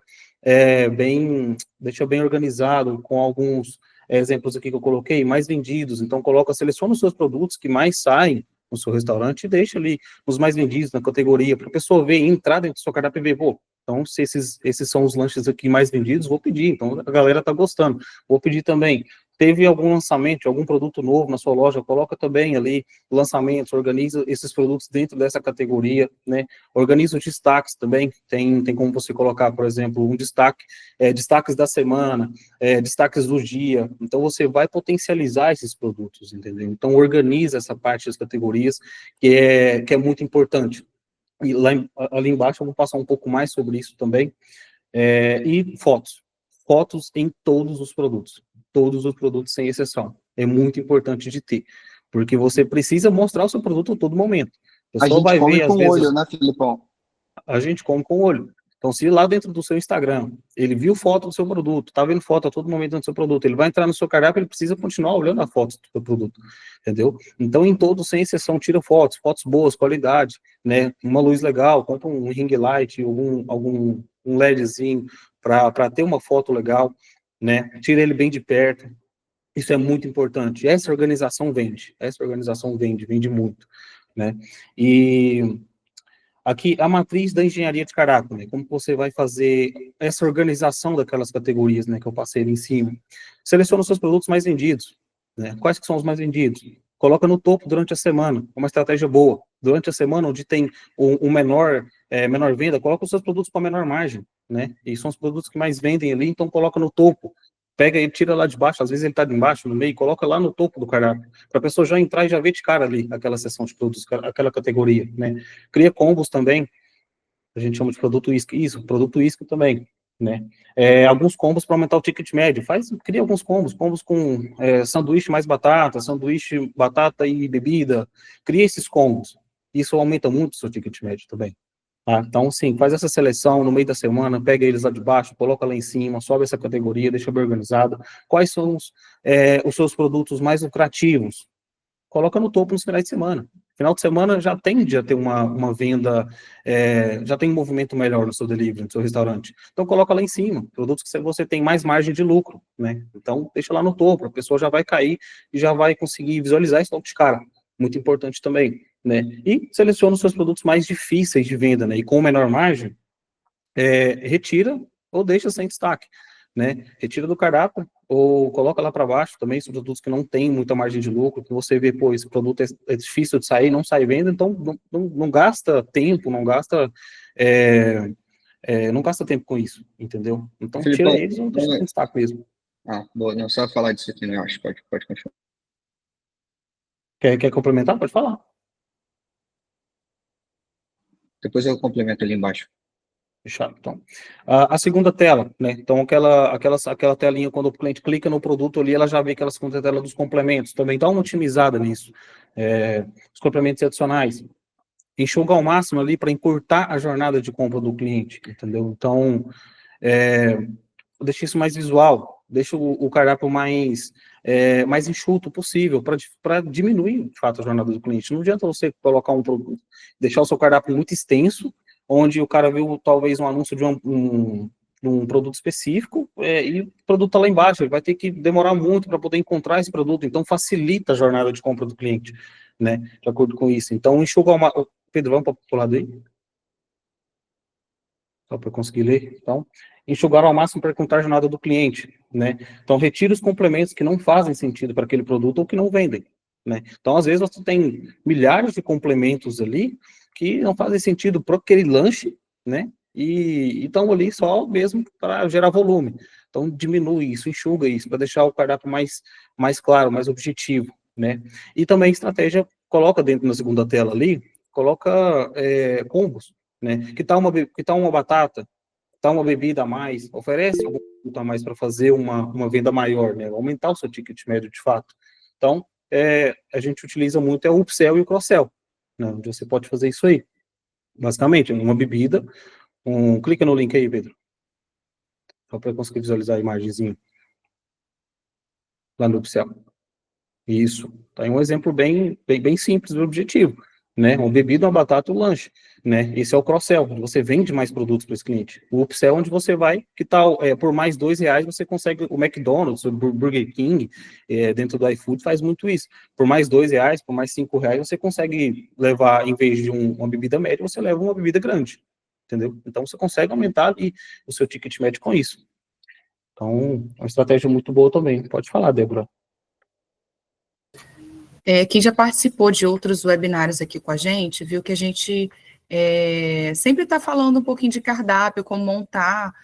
deixa bem organizado, com alguns exemplos aqui que eu coloquei, mais vendidos, então seleciona os seus produtos que mais saem no seu restaurante e deixa ali os mais vendidos na categoria, para a pessoa ver, entrar dentro do seu cardápio e ver, então, se esses são os lanches aqui mais vendidos, vou pedir. Então, a galera tá gostando. Vou pedir também. Teve algum lançamento, algum produto novo na sua loja, coloca também ali lançamentos, organiza esses produtos dentro dessa categoria, né? Organiza os destaques também. Tem como você colocar, por exemplo, um destaque, destaques da semana, destaques do dia. Então, você vai potencializar esses produtos, entendeu? Então, organiza essa parte das categorias, que é muito importante. E ali embaixo eu vou passar um pouco mais sobre isso também, e fotos em todos os produtos sem exceção, é muito importante de ter, porque você precisa mostrar o seu produto a todo momento. A gente come com o olho, né, Filipão? A gente come com o olho. Então, se lá dentro do seu Instagram, ele viu foto do seu produto, tá vendo foto a todo momento do seu produto, ele vai entrar no seu cardápio, ele precisa continuar olhando a foto do seu produto, entendeu? Então, em todos, sem exceção, tira fotos boas, qualidade, né? Uma luz legal, compra um ring light, um LEDzinho, para ter uma foto legal, né? Tira ele bem de perto. Isso é muito importante. Essa organização vende muito, né? E aqui, a matriz da engenharia de caráter, né? Como você vai fazer essa organização daquelas categorias, né, que eu passei ali em cima. Seleciona os seus produtos mais vendidos, né? Quais que são os mais vendidos? Coloca no topo durante a semana, uma estratégia boa. Durante a semana, onde tem menor venda, coloca os seus produtos com a menor margem, né? E são os produtos que mais vendem ali, então coloca no topo. Pega e tira lá de baixo, às vezes ele está de embaixo, no meio, coloca lá no topo do cardápio, para a pessoa já entrar e já ver de cara ali, aquela seção de produtos, aquela categoria, né? Cria combos também, a gente chama de produto isca também, né? Alguns combos para aumentar o ticket médio, cria alguns combos com sanduíche mais batata, sanduíche batata e bebida, cria esses combos, isso aumenta muito o seu ticket médio também, Tá? Então, sim, faz essa seleção no meio da semana, pega eles lá de baixo, coloca lá em cima, sobe essa categoria, deixa bem organizado. Quais são os seus produtos mais lucrativos? Coloca no topo nos finais de semana. Final de semana já tende a ter uma venda, já tem um movimento melhor no seu delivery, no seu restaurante. Então, coloca lá em cima, produtos que você tem mais margem de lucro, né? Então, deixa lá no topo, a pessoa já vai cair e já vai conseguir visualizar isso logo de cara. Muito importante também, né? E seleciona os seus produtos mais difíceis de venda, né? E com menor margem, retira ou deixa sem destaque, né? Retira do cardápio ou coloca lá para baixo também, os produtos que não tem muita margem de lucro, que você vê, pô, esse produto é difícil de sair, não sai venda, então não gasta tempo, não gasta tempo com isso, entendeu? Então tira Filipão, eles ou deixa sem destaque mesmo. Boa, não, só falar disso aqui, né, eu acho, pode continuar. Quer complementar? Pode falar. Depois eu complemento ali embaixo. Fechado, então. A segunda tela, né? Então, aquela telinha, quando o cliente clica no produto ali, ela já vê aquela segunda tela dos complementos. Também dá uma otimizada nisso. Os complementos adicionais. Enxuga ao máximo ali para encurtar a jornada de compra do cliente, entendeu? Então, deixa isso mais visual, deixa o cardápio mais enxuto possível, para diminuir, de fato, a jornada do cliente. Não adianta você colocar um produto, deixar o seu cardápio muito extenso, onde o cara viu talvez um anúncio de um produto específico, e o produto está lá embaixo, ele vai ter que demorar muito para poder encontrar esse produto, então facilita a jornada de compra do cliente, né, de acordo com isso. Então, enxuga uma... Pedro, vamos para o lado aí? Só para conseguir ler, então, enxugar ao máximo para encurtar a jornada do cliente, né? Então, retira os complementos que não fazem sentido para aquele produto ou que não vendem, né? Então, às vezes, você tem milhares de complementos ali que não fazem sentido para aquele lanche, né? E estão ali só mesmo para gerar volume. Então, diminui isso, enxuga isso, para deixar o cardápio mais claro, mais objetivo, né? E também, estratégia, coloca dentro da segunda tela ali, coloca combos, né? Que tal uma batata, que tal uma bebida a mais, oferece algum produto a mais para fazer uma venda maior, né? Aumentar o seu ticket médio de fato. Então, a gente utiliza muito o upsell e o cross-sell, né? Onde você pode fazer isso aí. Basicamente, uma bebida, clica no link aí, Pedro, só para conseguir visualizar a imagenzinha lá no upsell. Isso. Tá aí um exemplo bem simples do objetivo, né? Uma bebida, uma batata e um lanche, né? Esse é o cross-sell, onde você vende mais produtos para esse cliente. O upsell, onde você vai, que tal, por mais R$2 você consegue, o McDonald's, o Burger King, dentro do iFood faz muito isso. Por mais R$2, por mais R$5, você consegue levar, em vez de uma bebida média, você leva uma bebida grande, entendeu? Então, você consegue aumentar ali o seu ticket médio com isso. Então, é uma estratégia muito boa também. Pode falar, Débora. Quem já participou de outros webinários aqui com a gente, viu que a gente sempre está falando um pouquinho de cardápio, como montar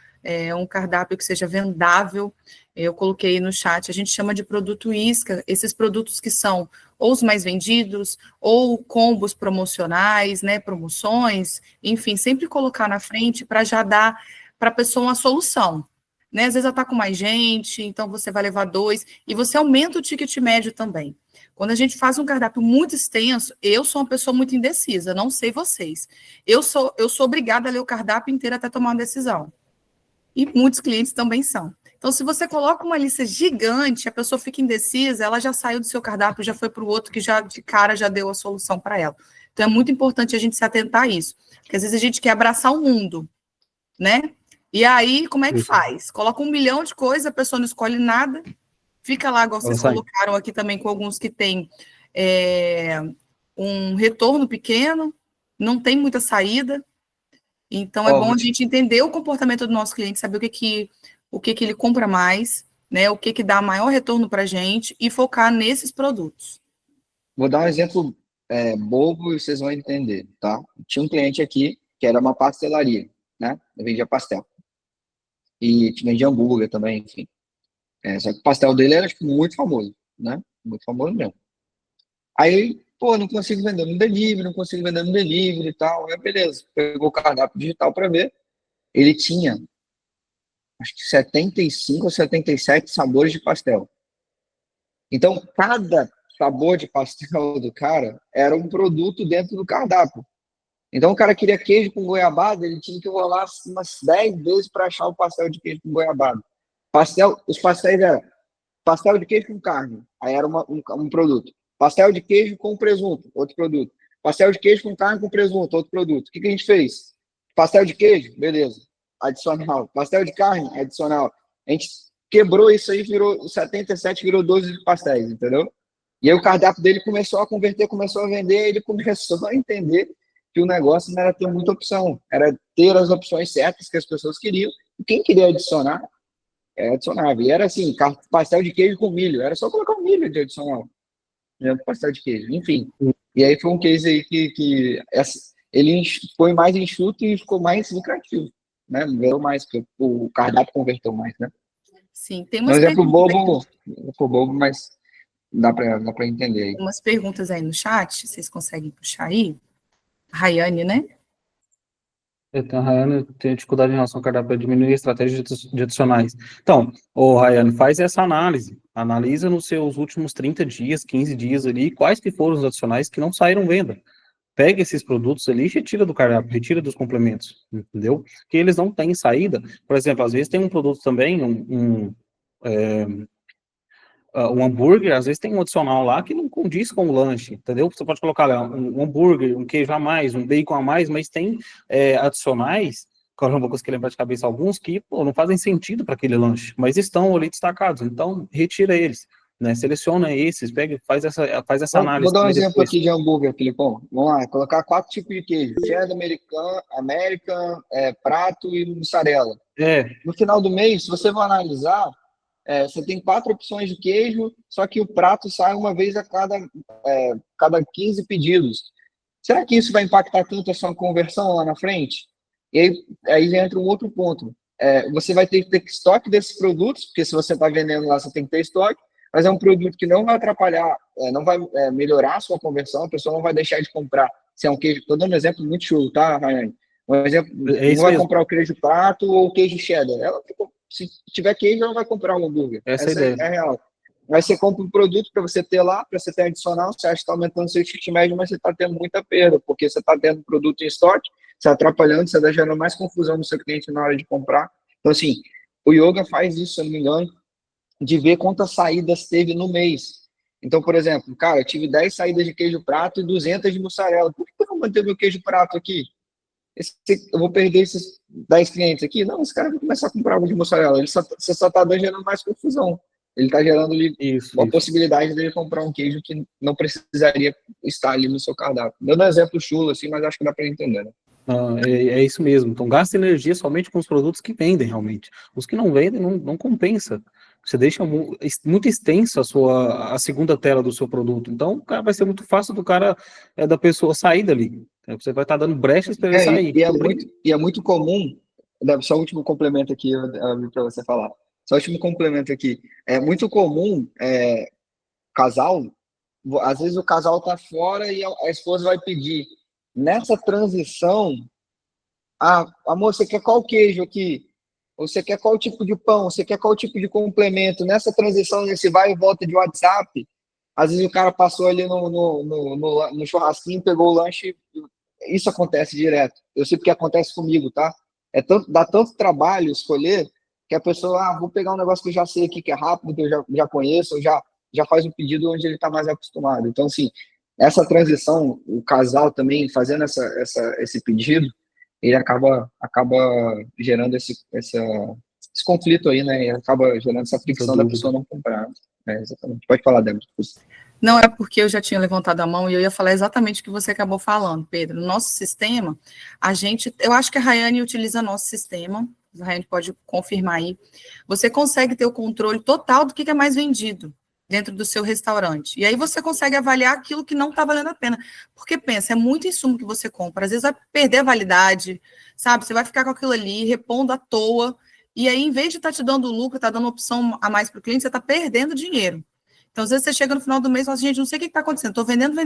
um cardápio que seja vendável. Eu coloquei no chat, a gente chama de produto isca, esses produtos que são ou os mais vendidos, ou combos promocionais, né, promoções, enfim, sempre colocar na frente para já dar para a pessoa uma solução. Né? Às vezes ela está com mais gente, então você vai levar 2, e você aumenta o ticket médio também. Quando a gente faz um cardápio muito extenso, eu sou uma pessoa muito indecisa, não sei vocês. Eu sou obrigada a ler o cardápio inteiro até tomar uma decisão. E muitos clientes também são. Então, se você coloca uma lista gigante, a pessoa fica indecisa, ela já saiu do seu cardápio, já foi para o outro que já de cara já deu a solução para ela. Então, é muito importante a gente se atentar a isso. Porque às vezes a gente quer abraçar o mundo, né? E aí, como é que faz? Coloca 1 milhão de coisas, a pessoa não escolhe nada, fica lá, igual vocês colocaram aqui também, com alguns que tem um retorno pequeno, não tem muita saída. Então, é bom a gente entender o comportamento do nosso cliente, saber o que ele compra mais, né, o que dá maior retorno para a gente e focar nesses produtos. Vou dar um exemplo bobo e vocês vão entender, tá? Tinha um cliente aqui que era uma pastelaria, né? Eu vendia pastel. E vendia hambúrguer também, enfim. Só que o pastel dele era tipo, muito famoso, né? Muito famoso mesmo. Aí, não consigo vender no delivery, e tal. Aí, beleza, pegou o cardápio digital para ver. Ele tinha, acho que 75 ou 77 sabores de pastel. Então, cada sabor de pastel do cara era um produto dentro do cardápio. Então, o cara queria queijo com goiabada, ele tinha que rolar umas 10 vezes para achar o pastel de queijo com goiabada. Os pastéis eram pastel de queijo com carne, aí era um produto. Pastel de queijo com presunto, outro produto. Pastel de queijo com carne com presunto, outro produto. O que a gente fez? Pastel de queijo, beleza, adicional. Pastel de carne, adicional. A gente quebrou isso aí, virou 77, virou 12 pastéis, entendeu? E aí o cardápio dele começou a converter, começou a vender, ele começou a entender que o negócio não era ter muita opção, era ter as opções certas que as pessoas queriam, e quem queria adicionar, adicionava. E era assim, pastel de queijo com milho, era só colocar o milho de adicional, né, pastel de queijo, enfim. E aí foi um case aí que ele foi mais enxuto e ficou mais lucrativo, né? Ganhou mais, porque o cardápio converteu mais, né? Sim, tem Um umas exemplo perguntas bobo, mas dá para entender aí. umas perguntas aí no chat, vocês conseguem puxar aí? Rayane, né? Então, a Rayane tem dificuldade em relação ao cardápio para diminuir a estratégia de adicionais. Então, Rayane, faz essa análise. Analisa nos seus últimos 30 dias, 15 dias ali, quais que foram os adicionais que não saíram venda. Pega esses produtos ali e retira do cardápio, retira dos complementos, entendeu? Que eles não têm saída. Por exemplo, às vezes tem um produto também, um hambúrguer, às vezes tem um adicional lá que não condiz com o lanche, entendeu? Você pode colocar lá um hambúrguer, um queijo a mais, um bacon a mais, mas tem adicionais, que eu não vou conseguir lembrar de cabeça alguns, que não fazem sentido para aquele lanche, mas estão ali destacados, então retira eles, né? Seleciona esses, pega, faz essa análise. Vou dar um exemplo depois. aqui de hambúrguer, Filipão. Vamos lá, colocar 4 tipos de queijo: cheddar, American, prato e mussarela. No final do mês, se você for analisar, você tem 4 opções de queijo, só que o prato sai uma vez a cada 15 pedidos. Será que isso vai impactar tanto a sua conversão lá na frente? E aí entra um outro ponto. Você vai ter que ter estoque desses produtos, porque se você está vendendo lá, você tem que ter estoque, mas é um produto que não vai atrapalhar, não vai melhorar a sua conversão, a pessoa não vai deixar de comprar. Se é um queijo, estou dando um exemplo muito chulo, tá, Rayane? Um exemplo, não vai comprar o queijo prato ou o queijo cheddar. Se tiver queijo, ela vai comprar um hambúrguer. Essa é a real. Aí você compra um produto para você ter lá, para você ter adicional, você acha que está aumentando seu ticket médio, mas você está tendo muita perda, porque você está tendo produto em estoque, você está atrapalhando, você está gerando mais confusão no seu cliente na hora de comprar. Então, assim, o Yoga faz isso, se eu não me engano, de ver quantas saídas teve no mês. Então, por exemplo, cara, eu tive 10 saídas de queijo prato e 200 de mussarela. Por que eu não manter meu queijo prato aqui? Eu vou perder esses 10 clientes aqui? Não, esse cara vai começar a comprar de mussarela. Você só está gerando mais confusão. Ele está gerando ali a possibilidade dele comprar um queijo que não precisaria estar ali no seu cardápio. Dando um exemplo chulo, assim, mas acho que dá para entender, né? É isso mesmo. Então, gasta energia somente com os produtos que vendem, realmente. Os que não vendem, não compensa. Você deixa muito extensa a segunda tela do seu produto. Então, cara, vai ser muito fácil da pessoa sair dali. Você vai estar dando brechas para ele sair. E é muito comum, só o último complemento aqui para você falar. Só o último complemento aqui. É muito comum, casal, às vezes o casal tá fora e a esposa vai pedir. Nessa transição, amor, você quer qual queijo aqui? Ou você quer qual tipo de pão? Você quer qual tipo de complemento? Nessa transição, nesse vai e volta de WhatsApp, às vezes o cara passou ali no churrasquinho, pegou o lanche. Isso acontece direto. Eu sei porque acontece comigo, tá? Dá tanto trabalho escolher que a pessoa, vou pegar um negócio que eu já sei aqui, que é rápido, que eu já conheço, ou já faz o pedido onde ele está mais acostumado. Então, assim, essa transição, o casal também fazendo esse pedido, ele acaba gerando esse conflito aí, né? E acaba gerando essa fricção da pessoa não comprar. Exatamente. Pode falar, Débora. Não, é porque eu já tinha levantado a mão e eu ia falar exatamente o que você acabou falando, Pedro. No nosso sistema, eu acho que a Rayane utiliza nosso sistema, a Rayane pode confirmar aí, você consegue ter o controle total do que é mais vendido dentro do seu restaurante. E aí você consegue avaliar aquilo que não está valendo a pena. Porque, pensa, é muito insumo que você compra. Às vezes vai perder a validade, sabe? Você vai ficar com aquilo ali, repondo à toa. E aí, em vez de estar te dando lucro, está dando opção a mais para o cliente, você está perdendo dinheiro. Então, às vezes você chega no final do mês e fala assim, gente, não sei o que está acontecendo. Estou vendendo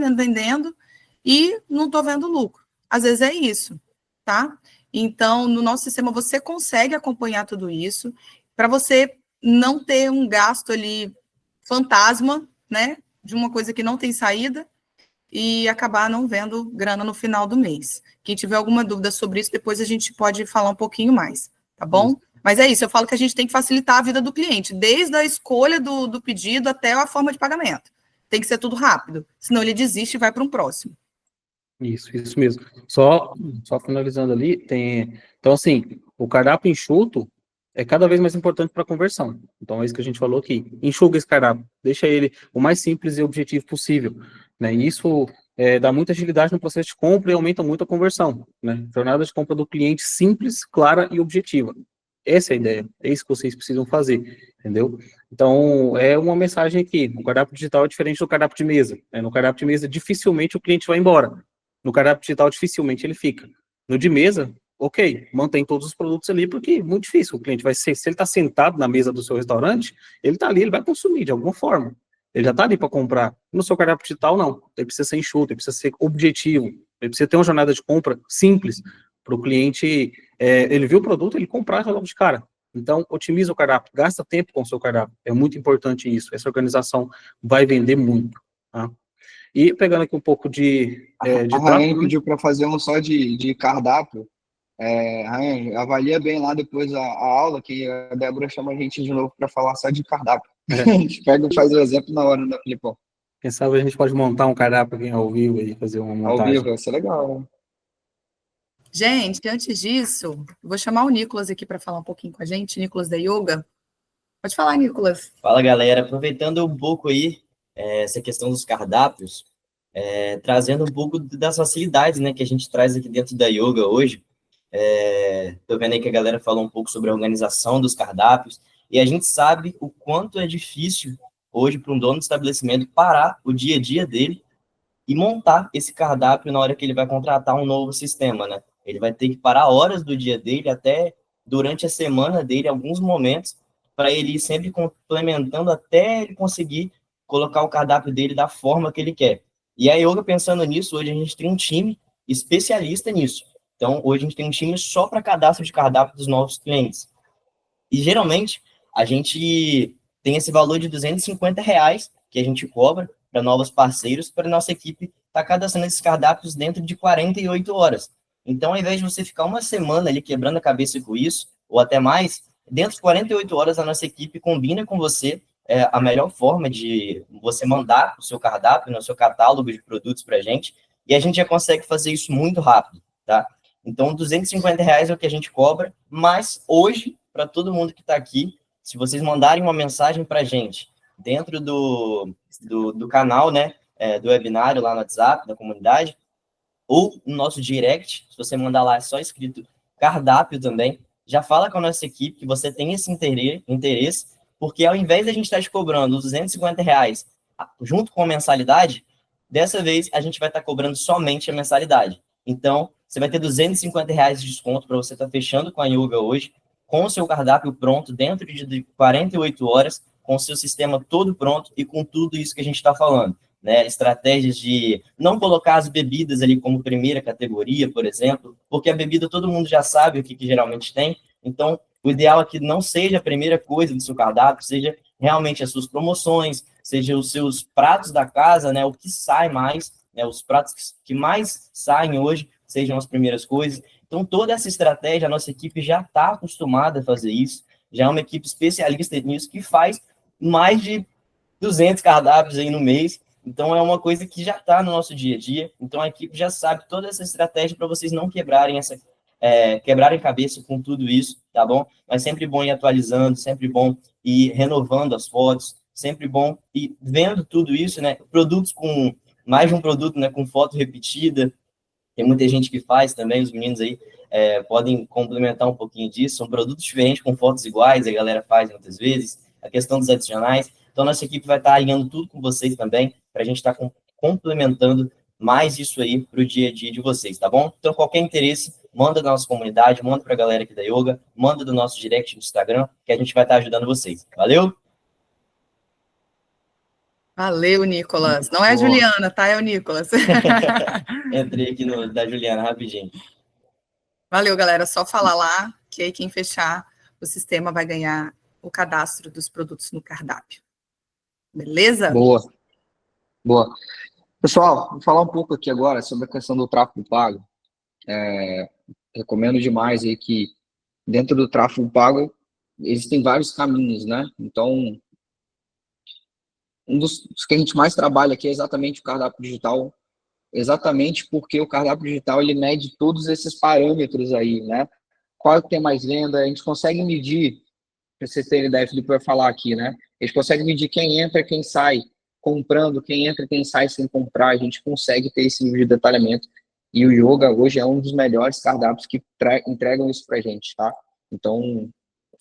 e não estou vendo lucro. Às vezes é isso, tá? Então, no nosso sistema, você consegue acompanhar tudo isso para você não ter um gasto ali fantasma, né, de uma coisa que não tem saída, e acabar não vendo grana no final do mês. Quem tiver alguma dúvida sobre isso, depois a gente pode falar um pouquinho mais, tá bom? Mas é isso, eu falo que a gente tem que facilitar a vida do cliente, desde a escolha do pedido até a forma de pagamento. Tem que ser tudo rápido, senão ele desiste e vai para um próximo. Isso mesmo. Só finalizando ali, então assim, o cardápio enxuto é cada vez mais importante para a conversão. Então é isso que a gente falou aqui. Enxuga esse cardápio, deixa ele o mais simples e objetivo possível, né? E isso dá muita agilidade no processo de compra e aumenta muito a conversão, né? Jornada de compra do cliente simples, clara e objetiva. Essa é a ideia, é isso que vocês precisam fazer, entendeu? Então, é uma mensagem aqui, o cardápio digital é diferente do cardápio de mesa, né? No cardápio de mesa, dificilmente o cliente vai embora. No cardápio digital, dificilmente ele fica. No de mesa, ok, mantém todos os produtos ali, porque é muito difícil. O cliente vai ser, se ele está sentado na mesa do seu restaurante, ele está ali, ele vai consumir de alguma forma. Ele já está ali para comprar. No seu cardápio digital, não. Ele precisa ser enxuto, ele precisa ser objetivo, ele precisa ter uma jornada de compra simples para o cliente. Ele viu o produto, ele comprar logo de cara. Então, otimiza o cardápio, gasta tempo com o seu cardápio. É muito importante isso. Essa organização vai vender muito, tá? E pegando aqui um pouco de A tráfego, Rayane né? pediu para fazer um só de cardápio. Rayane, avalia bem lá depois a aula, que a Débora chama a gente de novo para falar só de cardápio. A gente pega e faz o exemplo na hora, né, Filipão? Quem sabe a gente pode montar um cardápio aqui ao vivo e fazer uma Ao montagem. vivo, vai ser legal, né? Gente, antes disso, eu vou chamar o Nicolas aqui para falar um pouquinho com a gente, Nicolas da Yoga. Pode falar, Nicolas. Fala, galera. Aproveitando um pouco aí essa questão dos cardápios, trazendo um pouco das facilidades, né, que a gente traz aqui dentro da Yoga hoje. Tô vendo aí que a galera falou um pouco sobre a organização dos cardápios, e a gente sabe o quanto é difícil hoje para um dono de estabelecimento parar o dia a dia dele e montar esse cardápio na hora que ele vai contratar um novo sistema, né? Ele vai ter que parar horas do dia dele, até durante a semana dele, alguns momentos, para ele ir sempre complementando até ele conseguir colocar o cardápio dele da forma que ele quer. E a Yoga, pensando nisso, hoje a gente tem um time especialista nisso. Então, hoje a gente tem um time só para cadastro de cardápio dos novos clientes. E, geralmente, a gente tem esse valor de R$250 que a gente cobra para novos parceiros, para a nossa equipe estar cadastrando esses cardápios dentro de 48 horas. Então, ao invés de você ficar uma semana ali quebrando a cabeça com isso, ou até mais, dentro de 48 horas a nossa equipe combina com você a melhor forma de você mandar o seu cardápio, o seu catálogo de produtos para a gente, e a gente já consegue fazer isso muito rápido, tá? Então, R$250 é o que a gente cobra, mas hoje, para todo mundo que está aqui, se vocês mandarem uma mensagem para a gente dentro do canal, né, do webinário lá no WhatsApp, da comunidade, ou no nosso direct, se você mandar lá, é só escrito cardápio também, já fala com a nossa equipe que você tem esse interesse, porque ao invés de a gente estar te cobrando os R$250 junto com a mensalidade, dessa vez a gente vai estar cobrando somente a mensalidade. Então, você vai ter R$250 de desconto para você estar fechando com a Yoga hoje, com o seu cardápio pronto, dentro de 48 horas, com o seu sistema todo pronto e com tudo isso que a gente está falando, né? Estratégias de não colocar as bebidas ali como primeira categoria, por exemplo, porque a bebida todo mundo já sabe o que geralmente tem, então o ideal é que não seja a primeira coisa do seu cardápio, seja realmente as suas promoções, seja os seus pratos da casa, né? O que sai mais, né? Os pratos que mais saem hoje sejam as primeiras coisas. Então, toda essa estratégia, a nossa equipe já está acostumada a fazer isso, já é uma equipe especialista nisso, que faz mais de 200 cardápios aí no mês, então é uma coisa que já está no nosso dia a dia, então a equipe já sabe toda essa estratégia para vocês não quebrarem cabeça com tudo isso, tá bom? Mas sempre bom ir atualizando, sempre bom ir renovando as fotos, sempre bom ir vendo tudo isso, né? Produtos com mais de um produto, né? Com foto repetida, tem muita gente que faz também, os meninos aí podem complementar um pouquinho disso, são produtos diferentes com fotos iguais, a galera faz muitas vezes, a questão dos adicionais, então nossa equipe vai estar alinhando tudo com vocês também, para a gente estar complementando mais isso aí para o dia a dia de vocês, tá bom? Então, qualquer interesse, manda da nossa comunidade, manda para a galera aqui da Yoga, manda do nosso direct do Instagram, que a gente vai estar ajudando vocês. Valeu? Valeu, Nicolas. Não é a Juliana, tá? É o Nicolas. Entrei aqui da Juliana rapidinho. Valeu, galera. Só falar lá, que aí quem fechar o sistema vai ganhar o cadastro dos produtos no cardápio. Beleza? Boa. Pessoal, vou falar um pouco aqui agora sobre a questão do tráfego pago. Recomendo demais aí que dentro do tráfego pago existem vários caminhos, né? Então, um dos que a gente mais trabalha aqui é exatamente o cardápio digital, exatamente porque o cardápio digital ele mede todos esses parâmetros aí, né? Qual que tem mais venda, a gente consegue medir, para vocês terem ideia, o Felipe vai falar aqui, né? A gente consegue medir quem entra, quem sai comprando, quem entra e quem sai sem comprar, a gente consegue ter esse nível de detalhamento. E o Yoga hoje é um dos melhores cardápios que entregam isso pra gente, tá? Então,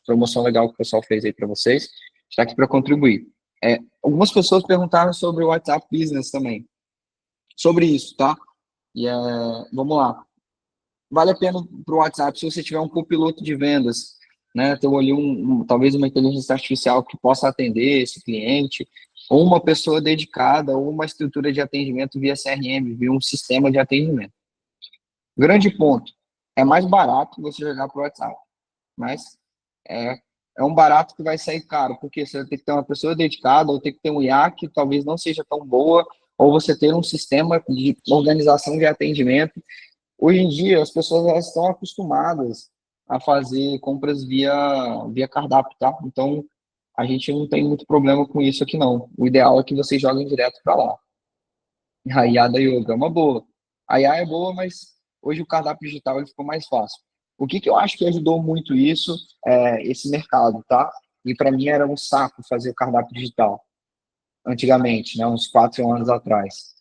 promoção legal que o pessoal fez aí para vocês, está aqui para contribuir. Algumas pessoas perguntaram sobre o WhatsApp Business também, sobre isso, tá? E vamos lá. Vale a pena para o WhatsApp se você tiver um copiloto de vendas, né? Ter ali talvez uma inteligência artificial que possa atender esse cliente, ou uma pessoa dedicada, ou uma estrutura de atendimento via CRM, via um sistema de atendimento. Grande ponto, é mais barato você jogar para o WhatsApp, mas é um barato que vai sair caro, porque você vai ter que ter uma pessoa dedicada, ou ter que ter um IA que talvez não seja tão boa, ou você ter um sistema de organização de atendimento. Hoje em dia, as pessoas elas estão acostumadas a fazer compras via cardápio, tá? Então, a gente não tem muito problema com isso aqui, não. O ideal é que vocês joguem direto para lá. A IA da Yoga é uma boa. A IA é boa, mas hoje o cardápio digital ele ficou mais fácil. O que eu acho que ajudou muito isso é esse mercado, tá? E para mim era um saco fazer o cardápio digital. Antigamente, né? Uns 4 anos atrás.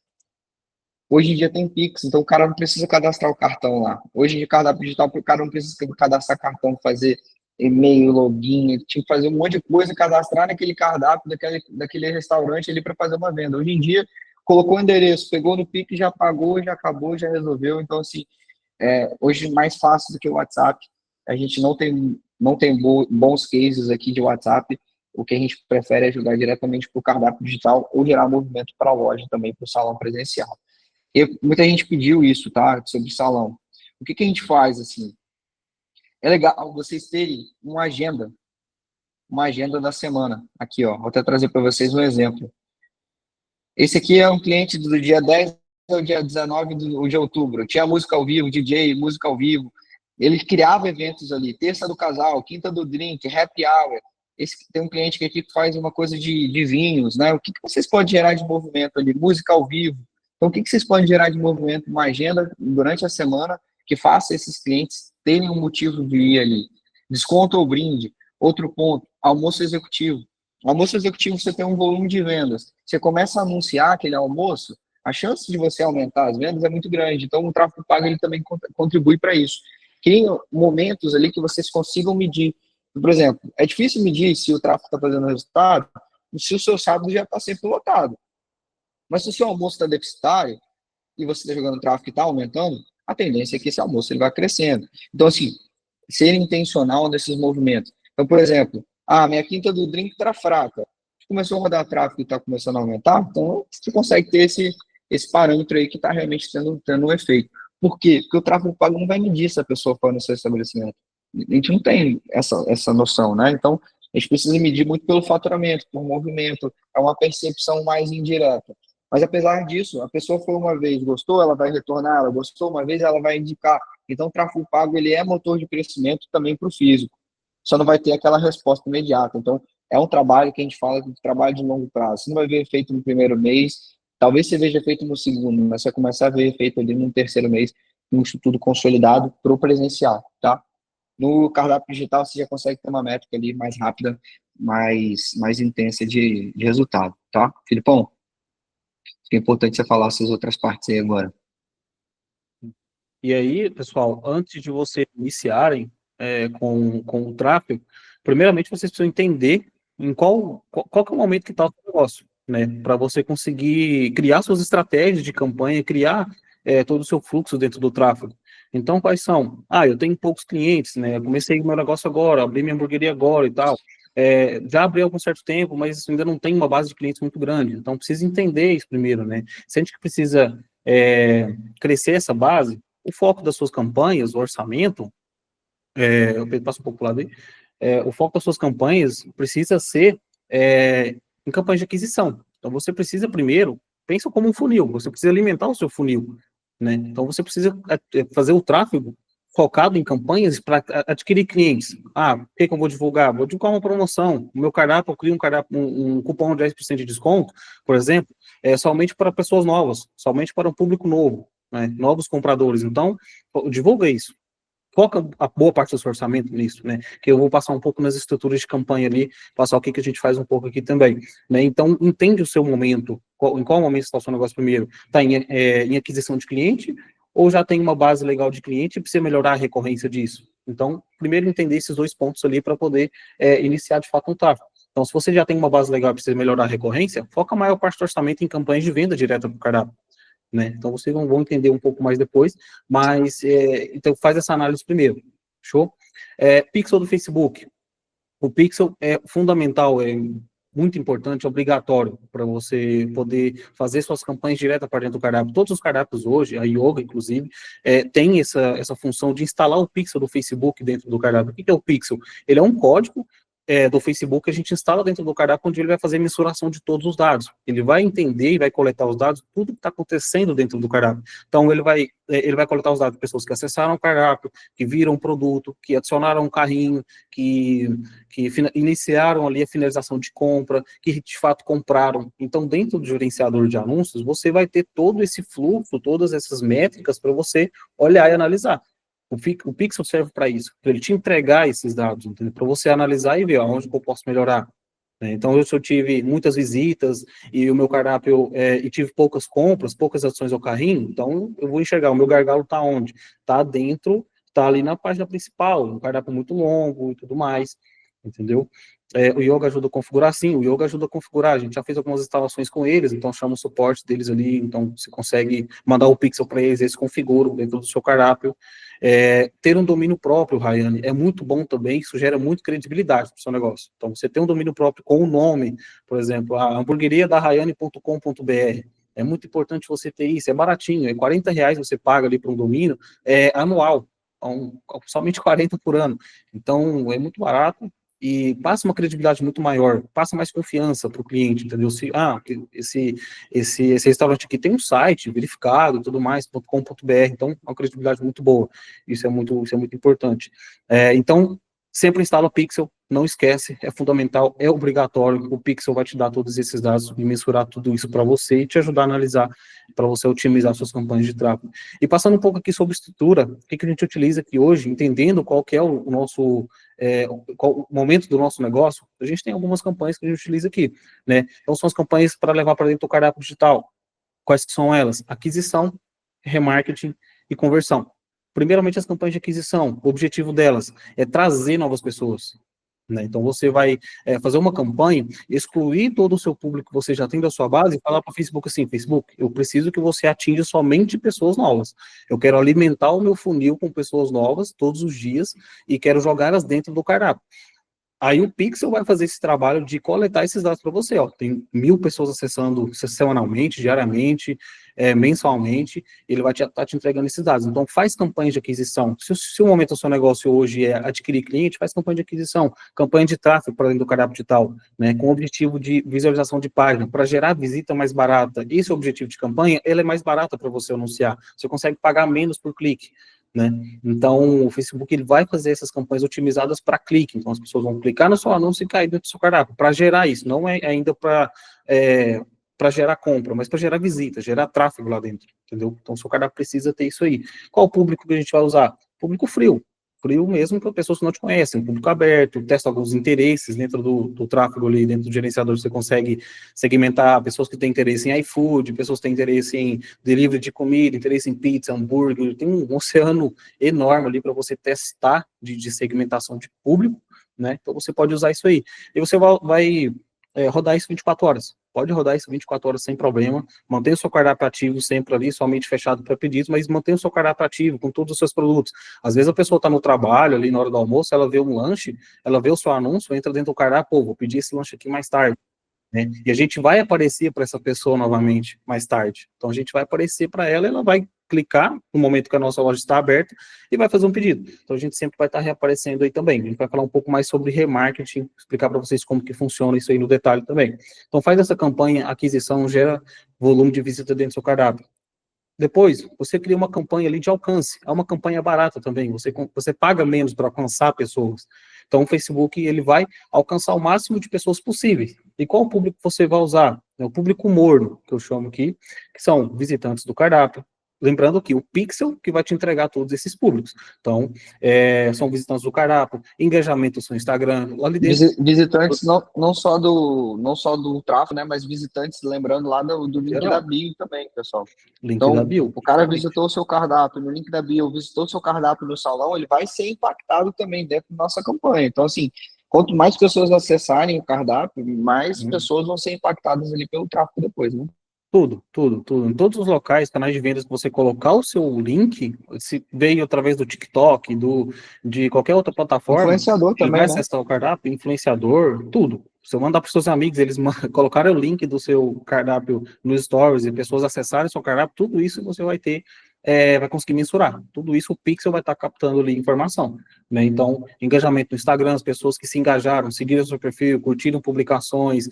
Hoje em dia tem Pix, então o cara não precisa cadastrar o cartão lá. Hoje em dia, cardápio digital, o cara não precisa cadastrar cartão, fazer e-mail, login, tinha que fazer um monte de coisa, cadastrar naquele cardápio daquele restaurante ali para fazer uma venda. Hoje em dia, colocou o endereço, pegou no Pix, já pagou, já acabou, já resolveu. Então, assim, hoje mais fácil do que o WhatsApp. A gente não tem bons cases aqui de WhatsApp. O que a gente prefere é jogar diretamente para o cardápio digital ou gerar movimento para a loja também, para o salão presencial. E muita gente pediu isso, tá? Sobre salão. O que a gente faz, assim? É legal vocês terem uma agenda da semana. Aqui, ó. Vou até trazer para vocês um exemplo. Esse aqui é um cliente do dia 10 ao dia 19 de outubro. Tinha música ao vivo, DJ, música ao vivo. Ele criava eventos ali. Terça do casal, quinta do drink, happy hour. Tem um cliente aqui que faz uma coisa de vinhos, né? O que vocês podem gerar de movimento ali? Música ao vivo. Então, o que vocês podem gerar de movimento? Uma agenda durante a semana que faça esses clientes terem um motivo de ir ali. Desconto ou brinde. Outro ponto, almoço executivo. Almoço executivo, você tem um volume de vendas. Você começa a anunciar aquele almoço, a chance de você aumentar as vendas é muito grande. Então, o tráfego pago ele também contribui para isso. Criem momentos ali que vocês consigam medir. Por exemplo, é difícil medir se o tráfego está fazendo resultado se o seu sábado já está sempre lotado. Mas se o seu almoço está deficitário e você está jogando tráfego e está aumentando, a tendência é que esse almoço ele vai crescendo. Então, assim, ser intencional nesses movimentos. Então, por exemplo, minha quinta do drink está fraca. Começou a rodar tráfego e está começando a aumentar, então você consegue ter esse parâmetro aí que está realmente tendo um efeito. Por quê? Porque o tráfego pago não vai medir se a pessoa for no seu estabelecimento. A gente não tem essa noção, né? Então, a gente precisa medir muito pelo faturamento, por movimento, é uma percepção mais indireta. Mas, apesar disso, a pessoa foi uma vez, gostou, ela vai retornar, ela gostou uma vez, ela vai indicar. Então, o tráfego pago ele é motor de crescimento também para o físico. Só não vai ter aquela resposta imediata. Então, é um trabalho que a gente fala de trabalho de longo prazo. Você não vai ver efeito no primeiro mês, talvez você veja efeito no segundo, mas você vai começar a ver efeito ali no terceiro mês, com isso tudo consolidado para o presencial, tá? No cardápio digital, você já consegue ter uma métrica ali mais rápida, mais intensa de resultado, tá? Filipão? É importante você falar essas outras partes aí agora. E aí, pessoal, antes de vocês iniciarem com o tráfego, primeiramente vocês precisam entender em qual que é o momento que está o negócio, né? Para você conseguir criar suas estratégias de campanha, criar todo o seu fluxo dentro do tráfego. Então, quais são? Eu tenho poucos clientes, né? Eu comecei o meu negócio agora, abri minha hamburgueria agora e tal. Já abri há algum certo tempo, mas ainda não tem uma base de clientes muito grande. Então, precisa entender isso primeiro, né? Se a gente precisa crescer essa base, o foco das suas campanhas, o orçamento, eu passo um pouco para o lado aí, o foco das suas campanhas precisa ser em campanhas de aquisição. Então, você precisa primeiro Pensa como um funil, você precisa alimentar o seu funil, né? Então, você precisa fazer o tráfego focado em campanhas para adquirir clientes. O que eu vou divulgar? Vou divulgar uma promoção. O meu cardápio, eu crio um cupom de 10% de desconto, por exemplo, somente para pessoas novas, somente para um público novo, né? Novos compradores. Então, divulga isso. Foca a boa parte do seu orçamento nisso, né? Que eu vou passar um pouco nas estruturas de campanha ali, passar o que a gente faz um pouco aqui também, né? Então, entende o seu momento, em qual momento está o seu negócio primeiro? Está em aquisição de cliente, ou já tem uma base legal de cliente e precisa melhorar a recorrência disso? Então, primeiro entender esses 2 pontos ali para poder iniciar de fato um tráfego. Então, se você já tem uma base legal e precisa melhorar a recorrência, foca a maior parte do orçamento em campanhas de venda direta para o cardápio, né? Então, vocês vão entender um pouco mais depois, mas, então, faz essa análise primeiro, show? Pixel do Facebook. O Pixel é fundamental, é muito importante, obrigatório, para você poder fazer suas campanhas direto para dentro do cardápio. Todos os cardápios hoje, a Yoga, inclusive, tem essa função de instalar o Pixel do Facebook dentro do cardápio. O que é o Pixel? Ele é um código do Facebook que a gente instala dentro do cardápio, onde ele vai fazer mensuração de todos os dados. Ele vai entender e vai coletar os dados, tudo que está acontecendo dentro do cardápio. Então, ele vai coletar os dados de pessoas que acessaram o cardápio, que viram o produto, que adicionaram um carrinho, que iniciaram ali a finalização de compra, que de fato compraram. Então, dentro do gerenciador de anúncios, você vai ter todo esse fluxo, todas essas métricas para você olhar e analisar. O Pixel serve para isso, para ele te entregar esses dados, para você analisar e ver aonde que eu posso melhorar. Então, eu tive muitas visitas e o meu cardápio, e tive poucas compras, poucas adições ao carrinho, então eu vou enxergar, o meu gargalo está onde? Está dentro, está ali na página principal, um cardápio muito longo e tudo mais, entendeu? O Yoga ajuda a configurar, sim, o Yoga ajuda a configurar, a gente já fez algumas instalações com eles, então chama o suporte deles ali, então você consegue mandar o pixel para eles configuram dentro do seu cardápio. Ter um domínio próprio, Rayane, é muito bom também, isso gera muito credibilidade para o seu negócio. Então, você tem um domínio próprio com o nome, por exemplo, a hamburgueria da Rayane.com.br, é muito importante você ter isso, é baratinho, R$40 você paga ali para um domínio, anual, somente 40 por ano, então é muito barato, e passa uma credibilidade muito maior, passa mais confiança para o cliente, entendeu? Se, esse restaurante aqui tem um site verificado e tudo mais, .com.br, então é uma credibilidade muito boa, isso é muito importante. Então, sempre instala o Pixel, não esquece, é fundamental, é obrigatório, o Pixel vai te dar todos esses dados e mensurar tudo isso para você e te ajudar a analisar, para você otimizar suas campanhas de tráfego. E passando um pouco aqui sobre estrutura, o que a gente utiliza aqui hoje, entendendo qual que é o nosso, qual o momento do nosso negócio, a gente tem algumas campanhas que a gente utiliza aqui, né? Então, são as campanhas para levar para dentro do cardápio digital. Quais que são elas? Aquisição, remarketing e conversão. Primeiramente, as campanhas de aquisição, o objetivo delas é trazer novas pessoas, né? Então, você vai fazer uma campanha, excluir todo o seu público que você já tem da sua base e falar para o Facebook assim, Facebook, eu preciso que você atinja somente pessoas novas. Eu quero alimentar o meu funil com pessoas novas todos os dias e quero jogá-las dentro do cardápio. Aí o Pixel vai fazer esse trabalho de coletar esses dados para você, ó. Tem 1000 pessoas acessando semanalmente, diariamente, mensalmente, ele vai estar te entregando esses dados. Então, faz campanha de aquisição. Se o momento do seu negócio hoje é adquirir cliente, faz campanha de aquisição, campanha de tráfego para dentro do cardápio digital, né, com o objetivo de visualização de página, para gerar visita mais barata. Esse é o objetivo de campanha, ela é mais barata para você anunciar. Você consegue pagar menos por clique, né? Então, o Facebook ele vai fazer essas campanhas otimizadas para clique, então as pessoas vão clicar no seu anúncio e cair dentro do seu cardápio, para gerar isso, não é ainda para gerar compra, mas para gerar visita, gerar tráfego lá dentro, entendeu? Então, o seu cardápio precisa ter isso aí. Qual o público que a gente vai usar? Público frio mesmo para pessoas que não te conhecem, público aberto, testa alguns interesses dentro do tráfego ali, dentro do gerenciador, você consegue segmentar pessoas que têm interesse em iFood, pessoas que têm interesse em delivery de comida, interesse em pizza, hambúrguer, tem um oceano enorme ali para você testar de segmentação de público, né? Então você pode usar isso aí. E você vai rodar isso 24 horas. Pode rodar isso 24 horas sem problema, mantenha o seu cardápio ativo sempre ali, somente fechado para pedidos, mas mantenha o seu cardápio ativo com todos os seus produtos. Às vezes a pessoa está no trabalho, ali na hora do almoço, ela vê um lanche, ela vê o seu anúncio, entra dentro do cardápio, vou pedir esse lanche aqui mais tarde, né? E a gente vai aparecer para essa pessoa novamente mais tarde. Então a gente vai aparecer para ela, ela vai clicar no momento que a nossa loja está aberta e vai fazer um pedido. Então a gente sempre vai estar reaparecendo aí também. A gente vai falar um pouco mais sobre remarketing, explicar para vocês como que funciona isso aí no detalhe também. Então faz essa campanha, aquisição, gera volume de visita dentro do seu cardápio. Depois, você cria uma campanha ali de alcance. É uma campanha barata também. Você paga menos para alcançar pessoas. Então, o Facebook ele vai alcançar o máximo de pessoas possíveis. E qual público você vai usar? É o público morno, que eu chamo aqui, que são visitantes do cardápio. Lembrando que o Pixel que vai te entregar todos esses públicos. Então, são visitantes do cardápio, engajamento no seu Instagram, lá dentro. Visitantes não só do tráfego, né, mas visitantes, lembrando lá do link da bio também, pessoal. Link então, da bio. O cara visitou o seu cardápio no link da bio, visitou o seu cardápio no salão, ele vai ser impactado também dentro da nossa campanha. Então, assim, quanto mais pessoas acessarem o cardápio, mais pessoas vão ser impactadas ali pelo tráfego depois, né? Tudo. Em todos os locais, canais de vendas que você colocar o seu link, se veio através do TikTok, de qualquer outra plataforma, influenciador ele também, vai né? acessar o cardápio, influenciador, tudo. Se eu mandar para os seus amigos, eles colocarem o link do seu cardápio no Stories e pessoas acessarem o seu cardápio, tudo isso você vai ter, vai conseguir mensurar. Tudo isso o Pixel vai estar captando ali informação, né? Então, engajamento no Instagram, as pessoas que se engajaram, seguiram o seu perfil, curtiram publicações,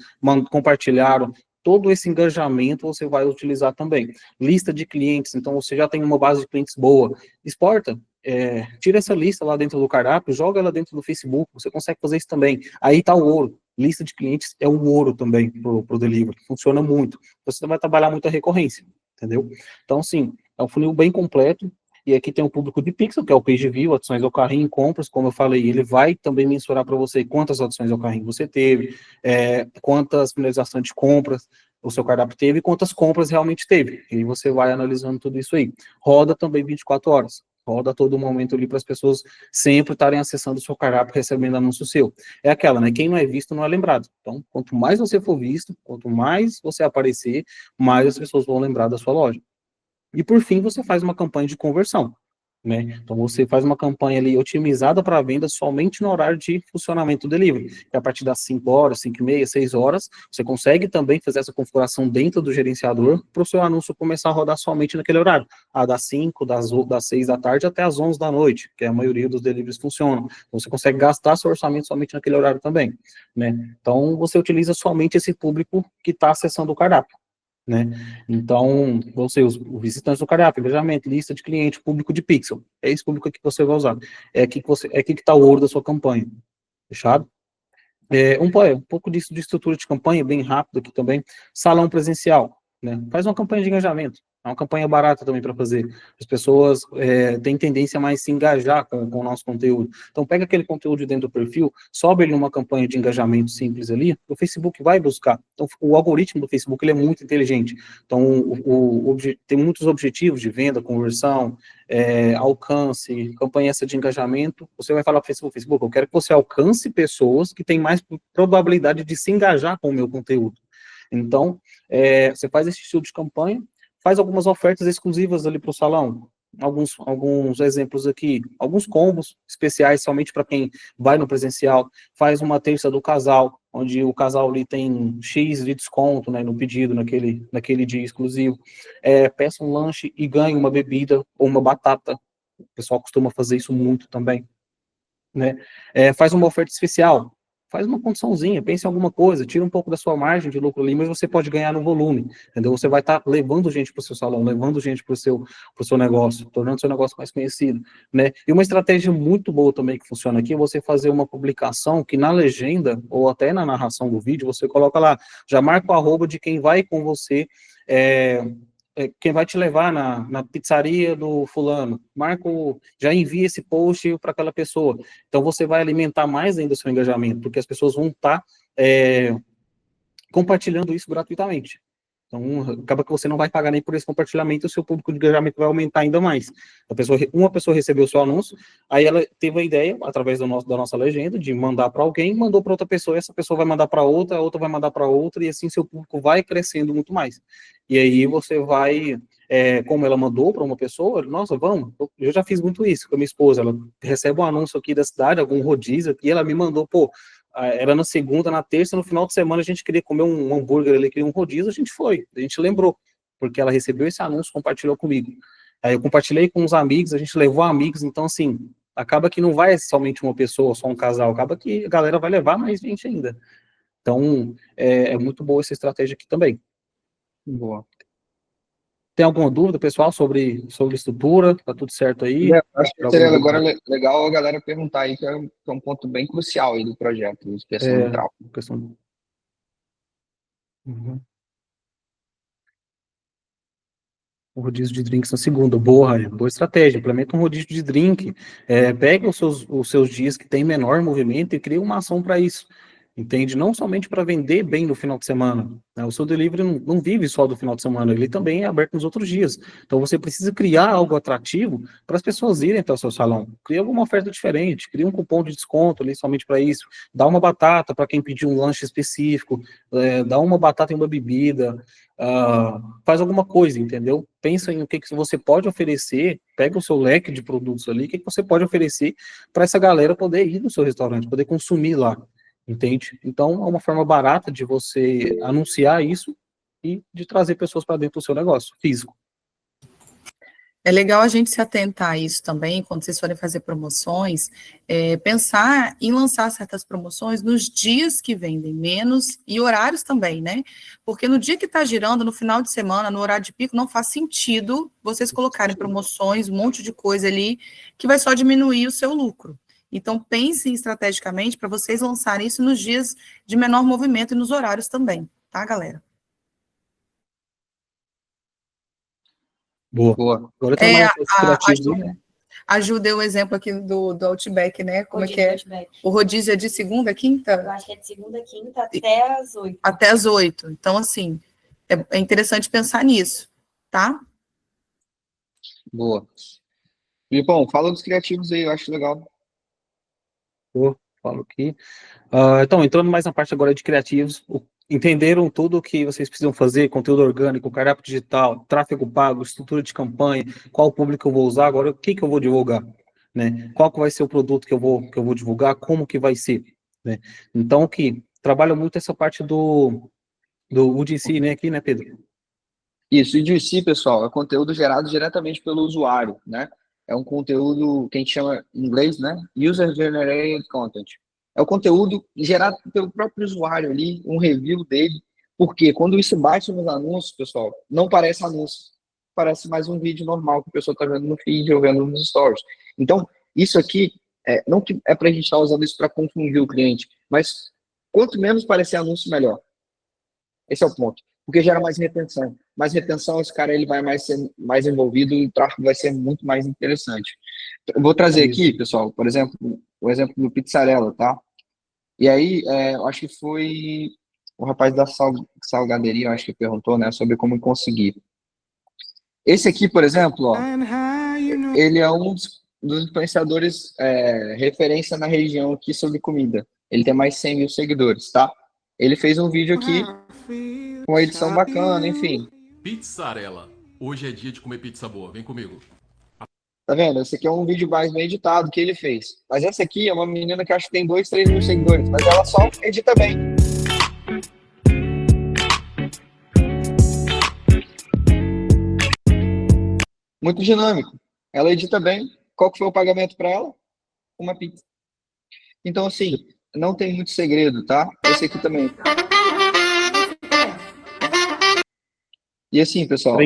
compartilharam, todo esse engajamento você vai utilizar também. Lista de clientes, então você já tem uma base de clientes boa, exporta, tira essa lista lá dentro do cardápio, joga ela dentro do Facebook, você consegue fazer isso também. Aí está o ouro. Lista de clientes é um ouro também pro delivery, funciona muito. Você vai trabalhar muita recorrência, entendeu? Então, sim, é um funil bem completo. E aqui tem o público de Pixel, que é o Page View, adições ao carrinho, compras, como eu falei, ele vai também mensurar para você quantas adições ao carrinho você teve, quantas finalizações de compras o seu cardápio teve e quantas compras realmente teve. E você vai analisando tudo isso aí. Roda também 24 horas. Roda a todo momento ali para as pessoas sempre estarem acessando o seu cardápio, recebendo anúncio seu. É aquela, né? Quem não é visto não é lembrado. Então, quanto mais você for visto, quanto mais você aparecer, mais as pessoas vão lembrar da sua loja. E por fim, você faz uma campanha de conversão, né? Então você faz uma campanha ali otimizada para venda somente no horário de funcionamento do delivery. Que a partir das 5 horas, 5h30, 6 horas, você consegue também fazer essa configuração dentro do gerenciador para o seu anúncio começar a rodar somente naquele horário. Das 5, das 6 da tarde até as 11 da noite, que é a maioria dos deliveries funcionam. Então você consegue gastar seu orçamento somente naquele horário também, né? Então você utiliza somente esse público que está acessando o cardápio, né? Então, você, os visitantes do cardápio, engajamento, lista de cliente, público de Pixel, é esse público aqui que você vai usar, é aqui que está o ouro da sua campanha, fechado? Um pouco disso de estrutura de campanha, bem rápido aqui também, salão presencial, né? Faz uma campanha de engajamento, é uma campanha barata também para fazer, as pessoas têm tendência a mais se engajar com o nosso conteúdo, então pega aquele conteúdo dentro do perfil, sobe ele numa campanha de engajamento simples ali, o Facebook vai buscar, então o algoritmo do Facebook ele é muito inteligente, então tem muitos objetivos de venda, conversão, alcance, campanha essa de engajamento, você vai falar para o Facebook, eu quero que você alcance pessoas que têm mais probabilidade de se engajar com o meu conteúdo. Então, você faz esse estilo de campanha, faz algumas ofertas exclusivas ali para o salão, alguns exemplos aqui, alguns combos especiais somente para quem vai no presencial, faz uma terça do casal, onde o casal ali tem X de desconto, né, no pedido, naquele dia exclusivo, peça um lanche e ganha uma bebida ou uma batata, o pessoal costuma fazer isso muito também, né, faz uma oferta especial, faz uma condiçãozinha, pense em alguma coisa, tira um pouco da sua margem de lucro ali, mas você pode ganhar no volume, entendeu? Você vai estar levando gente para o seu salão, levando gente para o seu negócio, tornando o seu negócio mais conhecido, né? E uma estratégia muito boa também que funciona aqui é você fazer uma publicação que na legenda, ou até na narração do vídeo, você coloca lá, já marca o arroba de quem vai com você, quem vai te levar na pizzaria do fulano, já envia esse post para aquela pessoa. Então, você vai alimentar mais ainda o seu engajamento, porque as pessoas vão estar compartilhando isso gratuitamente. Então, acaba que você não vai pagar nem por esse compartilhamento, o seu público de engajamento vai aumentar ainda mais. Uma pessoa recebeu o seu anúncio, aí ela teve a ideia, através da nossa legenda, de mandar para alguém, mandou para outra pessoa, essa pessoa vai mandar para outra, a outra vai mandar para outra, e assim seu público vai crescendo muito mais. E aí você vai, como ela mandou para uma pessoa, nossa, vamos, eu já fiz muito isso com a minha esposa, ela recebe um anúncio aqui da cidade, algum rodízio aqui, ela me mandou, era na segunda, na terça, no final de semana a gente queria comer um hambúrguer ali, queria um rodízio, a gente lembrou, porque ela recebeu esse anúncio, compartilhou comigo. Aí eu compartilhei com os amigos, a gente levou amigos, então assim, acaba que não vai somente uma pessoa, só um casal, acaba que a galera vai levar mais gente ainda. Então, é muito boa essa estratégia aqui também. Boa. Tem alguma dúvida, pessoal, sobre estrutura? Tá tudo certo aí? Acho que seria agora legal a galera perguntar aí, que é um ponto bem crucial aí do projeto, de questão do tráfego. O rodízio de drinks na segunda. Boa, Raia, boa estratégia. Implementa um rodízio de drink. Pega os seus dias que tem menor movimento e cria uma ação para isso. Entende? Não somente para vender bem no final de semana, né? O seu delivery não vive só do final de semana, ele também é aberto nos outros dias. Então você precisa criar algo atrativo para as pessoas irem até o seu salão. Cria alguma oferta diferente, cria um cupom de desconto ali somente para isso. Dá uma batata para quem pedir um lanche específico, dá uma batata em uma bebida, faz alguma coisa, entendeu? Pensa em o que você pode oferecer, pega o seu leque de produtos ali, o que você pode oferecer para essa galera poder ir no seu restaurante, poder consumir lá. Entende? Então, é uma forma barata de você anunciar isso e de trazer pessoas para dentro do seu negócio físico. É legal a gente se atentar a isso também, quando vocês forem fazer promoções, pensar em lançar certas promoções nos dias que vendem menos e horários também, né? Porque no dia que está girando, no final de semana, no horário de pico, não faz sentido vocês colocarem promoções, um monte de coisa ali, que vai só diminuir o seu lucro. Então, pensem estrategicamente para vocês lançarem isso nos dias de menor movimento e nos horários também, tá, galera? Boa. Agora tem mais criativo, né? Ajuda o exemplo aqui do Outback, né? Como é que é? O rodízio é de segunda a quinta? Eu acho que é de segunda a quinta até as 8. Até as 8. Então, assim, é interessante pensar nisso, tá? Boa. Filipão, fala dos criativos aí, eu acho legal. Falo aqui. Então, entrando mais na parte agora de criativos, entenderam tudo o que vocês precisam fazer, conteúdo orgânico, cardápio digital, tráfego pago, estrutura de campanha, qual público eu vou usar, agora o que eu vou divulgar, né? Qual que vai ser o produto que eu vou divulgar, como que vai ser, né? Então, que trabalha muito essa parte do UGC, né, aqui, né, Pedro? Isso, o UGC, pessoal, é conteúdo gerado diretamente pelo usuário, né? É um conteúdo que a gente chama em inglês, né? User Generated Content. É o conteúdo gerado pelo próprio usuário ali, um review dele. Porque quando isso bate nos anúncios, pessoal, não parece anúncio. Parece mais um vídeo normal que a pessoa está vendo no feed ou vendo nos stories. Então, isso aqui, não que é para a gente estar usando isso para confundir o cliente, mas quanto menos parecer anúncio, melhor. Esse é o ponto. Porque gera mais retenção. Mais retenção, esse cara ele vai ser mais envolvido e o tráfego vai ser muito mais interessante. Eu vou trazer aqui, pessoal, por exemplo, o exemplo do Pizzarella, tá? E aí, eu acho que foi o rapaz da salgaderia, eu acho que perguntou, né, sobre como conseguir. Esse aqui, por exemplo, ó, ele é um dos influenciadores referência na região aqui sobre comida. Ele tem mais 100 mil seguidores, tá? Ele fez um vídeo aqui com uma edição bacana, enfim. Pizzarella. Hoje é dia de comer pizza boa. Vem comigo. Tá vendo? Esse aqui é um vídeo mais bem editado que ele fez. Mas essa aqui é uma menina que acho que tem 2, 3 mil seguidores. Mas ela só edita bem. Muito dinâmico. Ela edita bem. Qual que foi o pagamento para ela? Uma pizza. Então, assim, não tem muito segredo, tá? Esse aqui também. E assim, pessoal,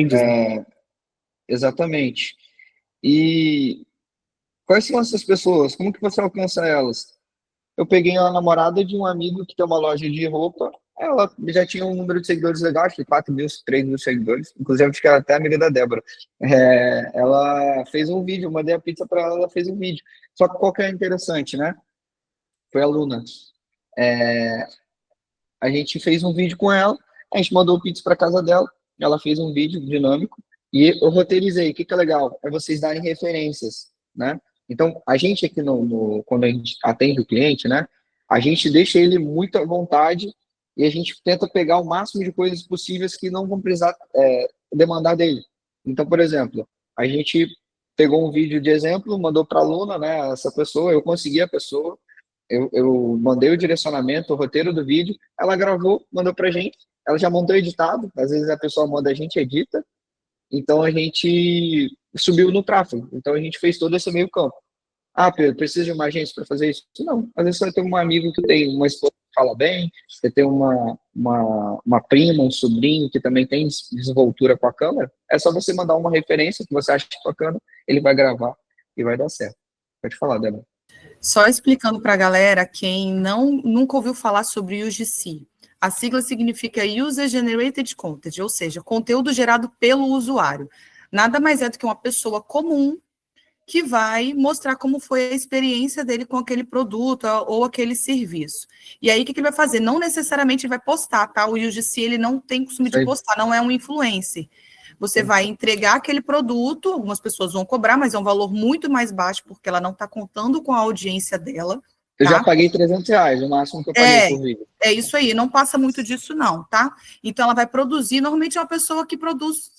exatamente. E quais são essas pessoas? Como que você alcança elas? Eu peguei a namorada de um amigo que tem uma loja de roupa. Ela já tinha um número de seguidores legal, acho que 4 mil, 3 mil seguidores. Inclusive, acho que era até amiga da Débora. Ela fez um vídeo, eu mandei a pizza para ela, ela fez um vídeo. Só que qual que é interessante, né? Foi a Luna. A gente fez um vídeo com ela, a gente mandou pizza para casa dela, ela fez um vídeo dinâmico e eu roteirizei. O que é legal? É vocês darem referências, né? Então, a gente aqui, quando a gente atende o cliente, né? A gente deixa ele muito à vontade e a gente tenta pegar o máximo de coisas possíveis que não vão precisar demandar dele. Então, por exemplo, a gente pegou um vídeo de exemplo, mandou para a Luna, né? Essa pessoa, eu consegui a pessoa, eu mandei o direcionamento, o roteiro do vídeo, ela gravou, mandou pra gente, ela já montou editado, às vezes a pessoa manda, a gente edita, então a gente subiu no tráfego, então a gente fez todo esse meio campo. Ah, Pedro, precisa de uma agência para fazer isso? Não, às vezes você vai ter um amigo que tem uma esposa fala bem, você tem uma prima, um sobrinho que também tem desenvoltura com a câmera, é só você mandar uma referência que você acha bacana, ele vai gravar e vai dar certo. Pode falar, Débora. Só explicando para a galera, quem nunca ouviu falar sobre UGC. A sigla significa User Generated Content, ou seja, conteúdo gerado pelo usuário. Nada mais é do que uma pessoa comum que vai mostrar como foi a experiência dele com aquele produto ou aquele serviço. E aí, o que ele vai fazer? Não necessariamente ele vai postar, tá? O UGC, ele não tem costume de postar, não é um influencer. Você vai entregar aquele produto, algumas pessoas vão cobrar, mas é um valor muito mais baixo, porque ela não está contando com a audiência dela. Eu tá? já paguei R$300, o máximo que eu paguei por vídeo. É isso aí, não passa muito disso não, tá? Então, ela vai produzir, normalmente é uma pessoa que produz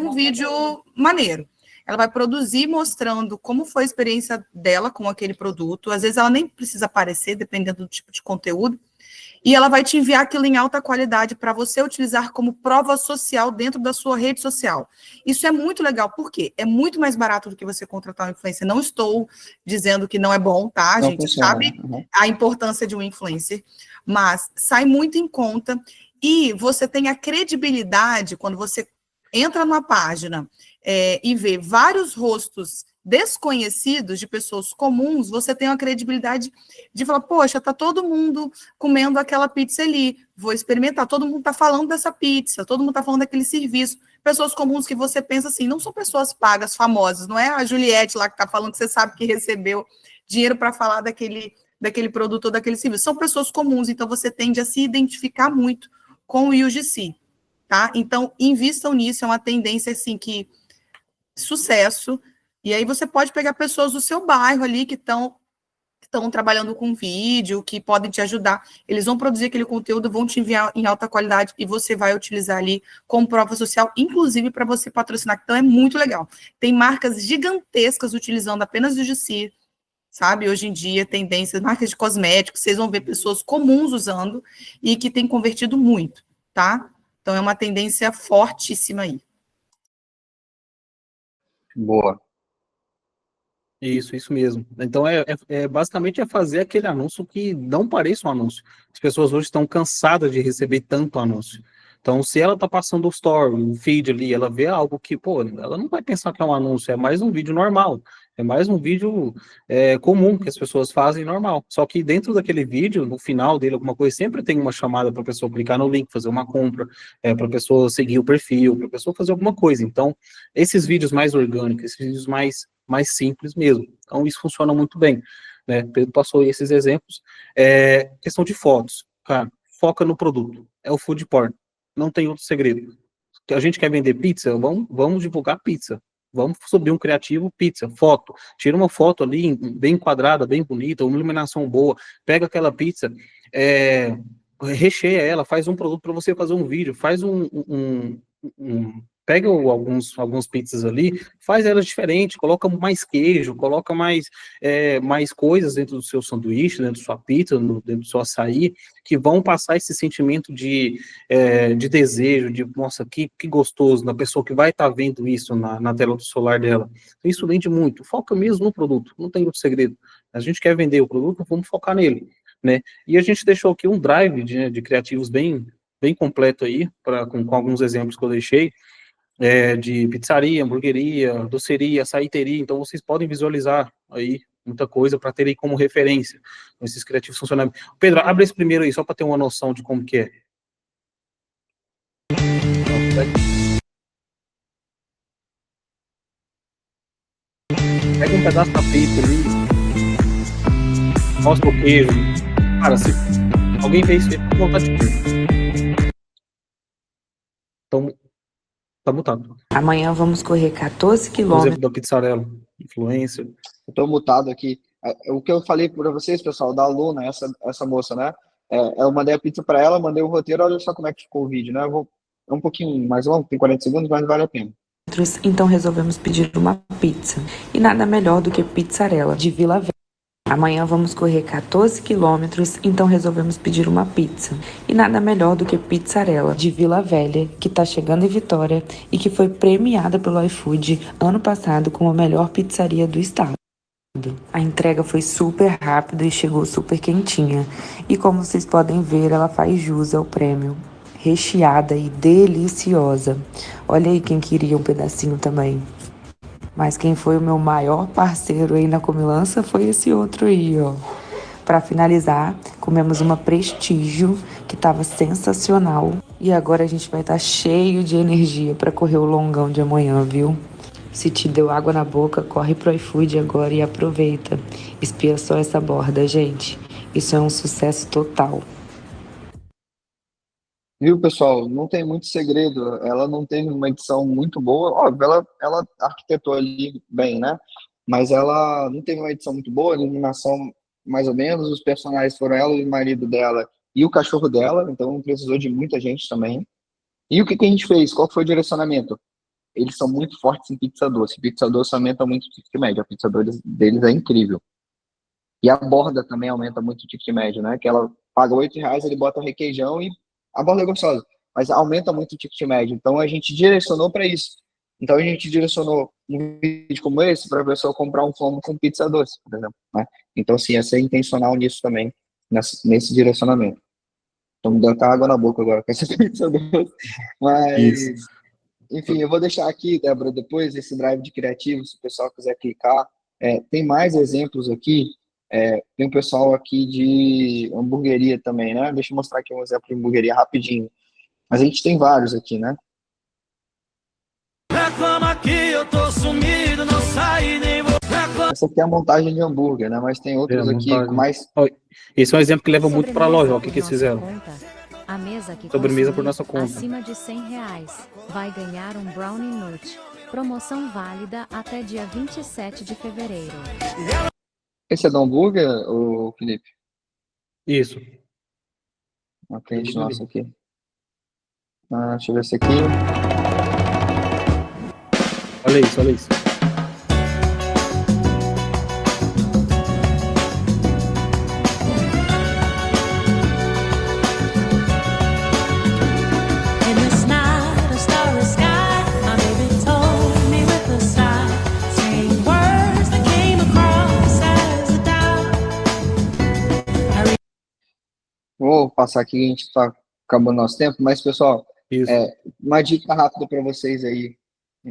um vídeo maneiro. Ela vai produzir mostrando como foi a experiência dela com aquele produto. Às vezes ela nem precisa aparecer, dependendo do tipo de conteúdo. E ela vai te enviar aquilo em alta qualidade para você utilizar como prova social dentro da sua rede social. Isso é muito legal, por quê? É muito mais barato do que você contratar um influencer. Não estou dizendo que não é bom, tá? A gente sabe a importância de um influencer, mas sai muito em conta e você tem a credibilidade quando você entra numa página e vê vários rostos desconhecidos de pessoas comuns, você tem uma credibilidade de falar, poxa, tá todo mundo comendo aquela pizza ali, vou experimentar, todo mundo tá falando dessa pizza, todo mundo tá falando daquele serviço. Pessoas comuns que você pensa assim, não são pessoas pagas, famosas, não é a Juliette lá que tá falando que você sabe que recebeu dinheiro para falar daquele produto ou daquele serviço. São pessoas comuns, então você tende a se identificar muito com o UGC, tá? Então, invistam nisso, é uma tendência, assim, que sucesso. E aí você pode pegar pessoas do seu bairro ali que estão trabalhando com vídeo, que podem te ajudar. Eles vão produzir aquele conteúdo, vão te enviar em alta qualidade e você vai utilizar ali como prova social, inclusive para você patrocinar. Então é muito legal. Tem marcas gigantescas utilizando apenas o UGC, sabe? Hoje em dia, tendências, marcas de cosméticos, vocês vão ver pessoas comuns usando e que tem convertido muito, tá? Então é uma tendência fortíssima aí. Boa. Isso mesmo. Então, basicamente é fazer aquele anúncio que não pareça um anúncio. As pessoas hoje estão cansadas de receber tanto anúncio. Então, se ela está passando o story, o feed ali, ela vê algo que, pô, ela não vai pensar que é um anúncio, é mais um vídeo normal. É mais um vídeo comum que as pessoas fazem normal. Só que dentro daquele vídeo, no final dele, alguma coisa, sempre tem uma chamada para a pessoa clicar no link, fazer uma compra, para a pessoa seguir o perfil, para a pessoa fazer alguma coisa. Então, esses vídeos mais orgânicos, esses vídeos mais simples mesmo. Então, isso funciona muito bem. Né? Pedro passou aí esses exemplos. Questão de fotos. Cara, foca no produto. É o food porn. Não tem outro segredo. A gente quer vender pizza? Vamos divulgar pizza. Vamos subir um criativo, pizza, foto. Tira uma foto ali, bem enquadrada, bem bonita, uma iluminação boa. Pega aquela pizza, recheia ela, faz um produto para você fazer um vídeo, faz pega alguns pizzas ali, faz elas diferentes, coloca mais queijo, coloca mais coisas dentro do seu sanduíche, dentro da sua pizza, dentro do seu açaí, que vão passar esse sentimento de desejo, de, nossa, que gostoso, na pessoa que vai estar vendo isso na tela do celular dela. Isso vende muito. Foca mesmo no produto, não tem outro segredo. A gente quer vender o produto, vamos focar nele, né? E a gente deixou aqui um drive de criativos bem completo aí, com alguns exemplos que eu deixei, de pizzaria, hamburgueria, doceria, açaiteria, então vocês podem visualizar aí muita coisa para ter aí como referência esses criativos funcionando. Pedro, abre esse primeiro aí, só para ter uma noção de como que é. Pega um pedaço da pizza ali, mostra o queijo. Cara, se alguém vê isso, fica com vontade de comer. Então, tá mutado. Amanhã vamos correr 14 Por quilômetros. exemplo, da Pizzarella, influencer. Eu tô mutado aqui. O que eu falei para vocês, pessoal, da aluna, essa moça, né? Eu mandei a pizza para ela, mandei o roteiro, olha só como é que ficou o vídeo, né? É um pouquinho mais longo, tem 40 segundos, mas vale a pena. Então resolvemos pedir uma pizza. E nada melhor do que Pizzarella, de Vila Velha. Amanhã vamos correr 14 quilômetros, então resolvemos pedir uma pizza. E nada melhor do que Pizzarella, de Vila Velha, que está chegando em Vitória e que foi premiada pelo iFood ano passado como a melhor pizzaria do estado. A entrega foi super rápida e chegou super quentinha. E como vocês podem ver, ela faz jus ao prêmio. Recheada e deliciosa. Olha aí quem queria um pedacinho também. Mas quem foi o meu maior parceiro aí na comilança foi esse outro aí, ó. Para finalizar, comemos uma Prestígio, que estava sensacional. E agora a gente vai estar cheio de energia para correr o longão de amanhã, viu? Se te deu água na boca, corre pro iFood agora e aproveita. Espia só essa borda, gente. Isso é um sucesso total. Viu, pessoal? Não tem muito segredo. Ela não teve uma edição muito boa. Óbvio, ela arquitetou ali bem, né? Mas ela não teve uma edição muito boa, iluminação mais ou menos. Os personagens foram ela e o marido dela e o cachorro dela, então precisou de muita gente também. E o que que a gente fez? Qual foi o direcionamento? Eles são muito fortes em pizza doce. Pizza doce aumenta muito o ticket médio. A pizza deles é incrível. E a borda também aumenta muito o ticket médio, né? Que ela paga R$8, ele bota requeijão e a borda é gostosa, mas aumenta muito o ticket médio. Então a gente direcionou para isso. Então a gente direcionou um vídeo como esse para a pessoa comprar um combo com pizza doce, por exemplo, né? Então, assim, é ser intencional nisso também, nesse direcionamento. Então me deu até água na boca agora com essa pizza doce. Mas, Isso. enfim, eu vou deixar aqui, Débora, depois esse drive de criativo, se o pessoal quiser clicar. Tem mais exemplos aqui. Tem um pessoal aqui de hamburgueria também, né? Deixa eu mostrar aqui um exemplo de hamburgueria rapidinho. Mas a gente tem vários aqui, né? Reclama que eu tô sumido, não sai nem vou. Essa aqui é a montagem de hambúrguer, né? Mas tem outros aqui com mais... Esse é um exemplo que leva muito para a loja. Ó, o que eles fizeram? A mesa que Sobremesa por nossa conta. acima de R$100 vai ganhar um brownie nut. Promoção válida até dia 27 de fevereiro. Esse é do hambúrguer, ô Felipe? Isso. Uma cliente nossa aqui. Deixa eu ver esse aqui. Olha isso, olha isso. Vou passar aqui, a gente está acabando nosso tempo, mas, pessoal, uma dica rápida para vocês aí.